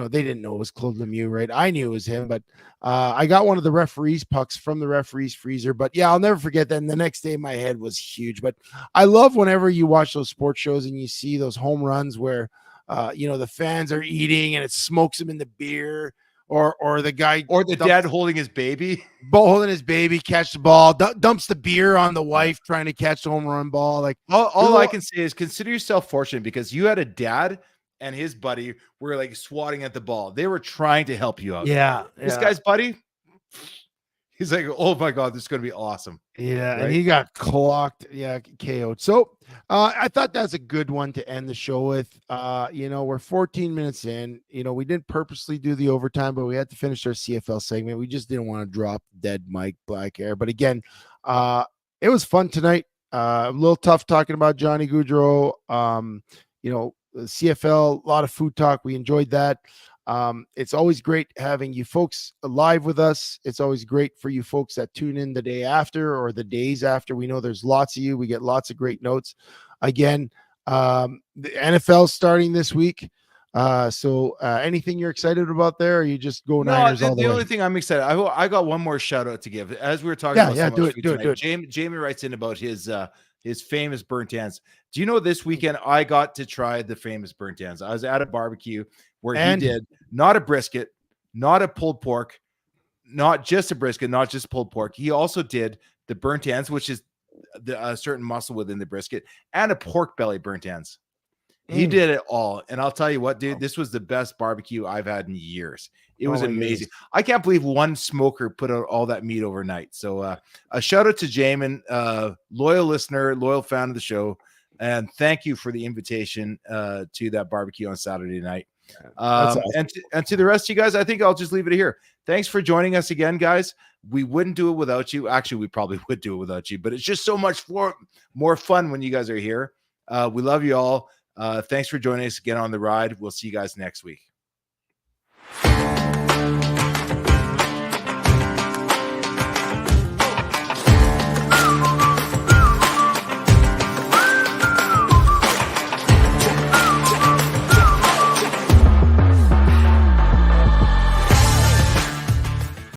didn't know it was Claude Lemieux, right? I knew it was him, but I got one of the referees pucks from the referee's freezer. But yeah, I'll never forget that. And the next day my head was huge. But I love whenever you watch those sports shows and you see those home runs where the fans are eating and it smokes them in the beer. Or the guy, or the dad holding his baby, catch the ball, dumps the beer on the wife trying to catch the home run ball. Like all I can say is consider yourself fortunate because you had a dad and his buddy were like swatting at the ball. They were trying to help you out. Yeah. This guy's buddy, he's like, oh my God, this is going to be awesome. Yeah. Right? And he got clocked. Yeah. KO'd. So I thought that's a good one to end the show with. We're 14 minutes in, we didn't purposely do the overtime, but we had to finish our CFL segment. We just didn't want to drop dead Mike Black Air. But again, it was fun tonight. A little tough talking about Johnny Gaudreau. CFL, a lot of food talk. We enjoyed that. It's always great having you folks live with us. It's always great for you folks that tune in the day after or the days after. We know there's lots of you. We get lots of great notes. Again, the NFL starting this week. So anything you're excited about there, or you just go Niners all the way? The only thing I'm excited, I got one more shout out to give. As we were talking about, do it. Jamie writes in about his famous burnt ends. Do you know this weekend I got to try the famous burnt ends? I was at a barbecue where he did not a brisket, not a pulled pork, not just a brisket, not just pulled pork. He also did the burnt ends, which is a certain muscle within the brisket, and a pork belly burnt ends. He did it all. And I'll tell you what, dude, this was the best barbecue I've had in years. It was amazing. Goodness. I can't believe one smoker put out all that meat overnight. So a shout out to Jamin, loyal listener, loyal fan of the show. And thank you for the invitation to that barbecue on Saturday night. Awesome. And to the rest of you guys, I think I'll just leave it here. Thanks for joining us again, guys. We wouldn't do it without you. Actually, we probably would do it without you, but it's just so much more fun when you guys are here. We love you all. Thanks for joining us again on the ride. We'll see you guys next week.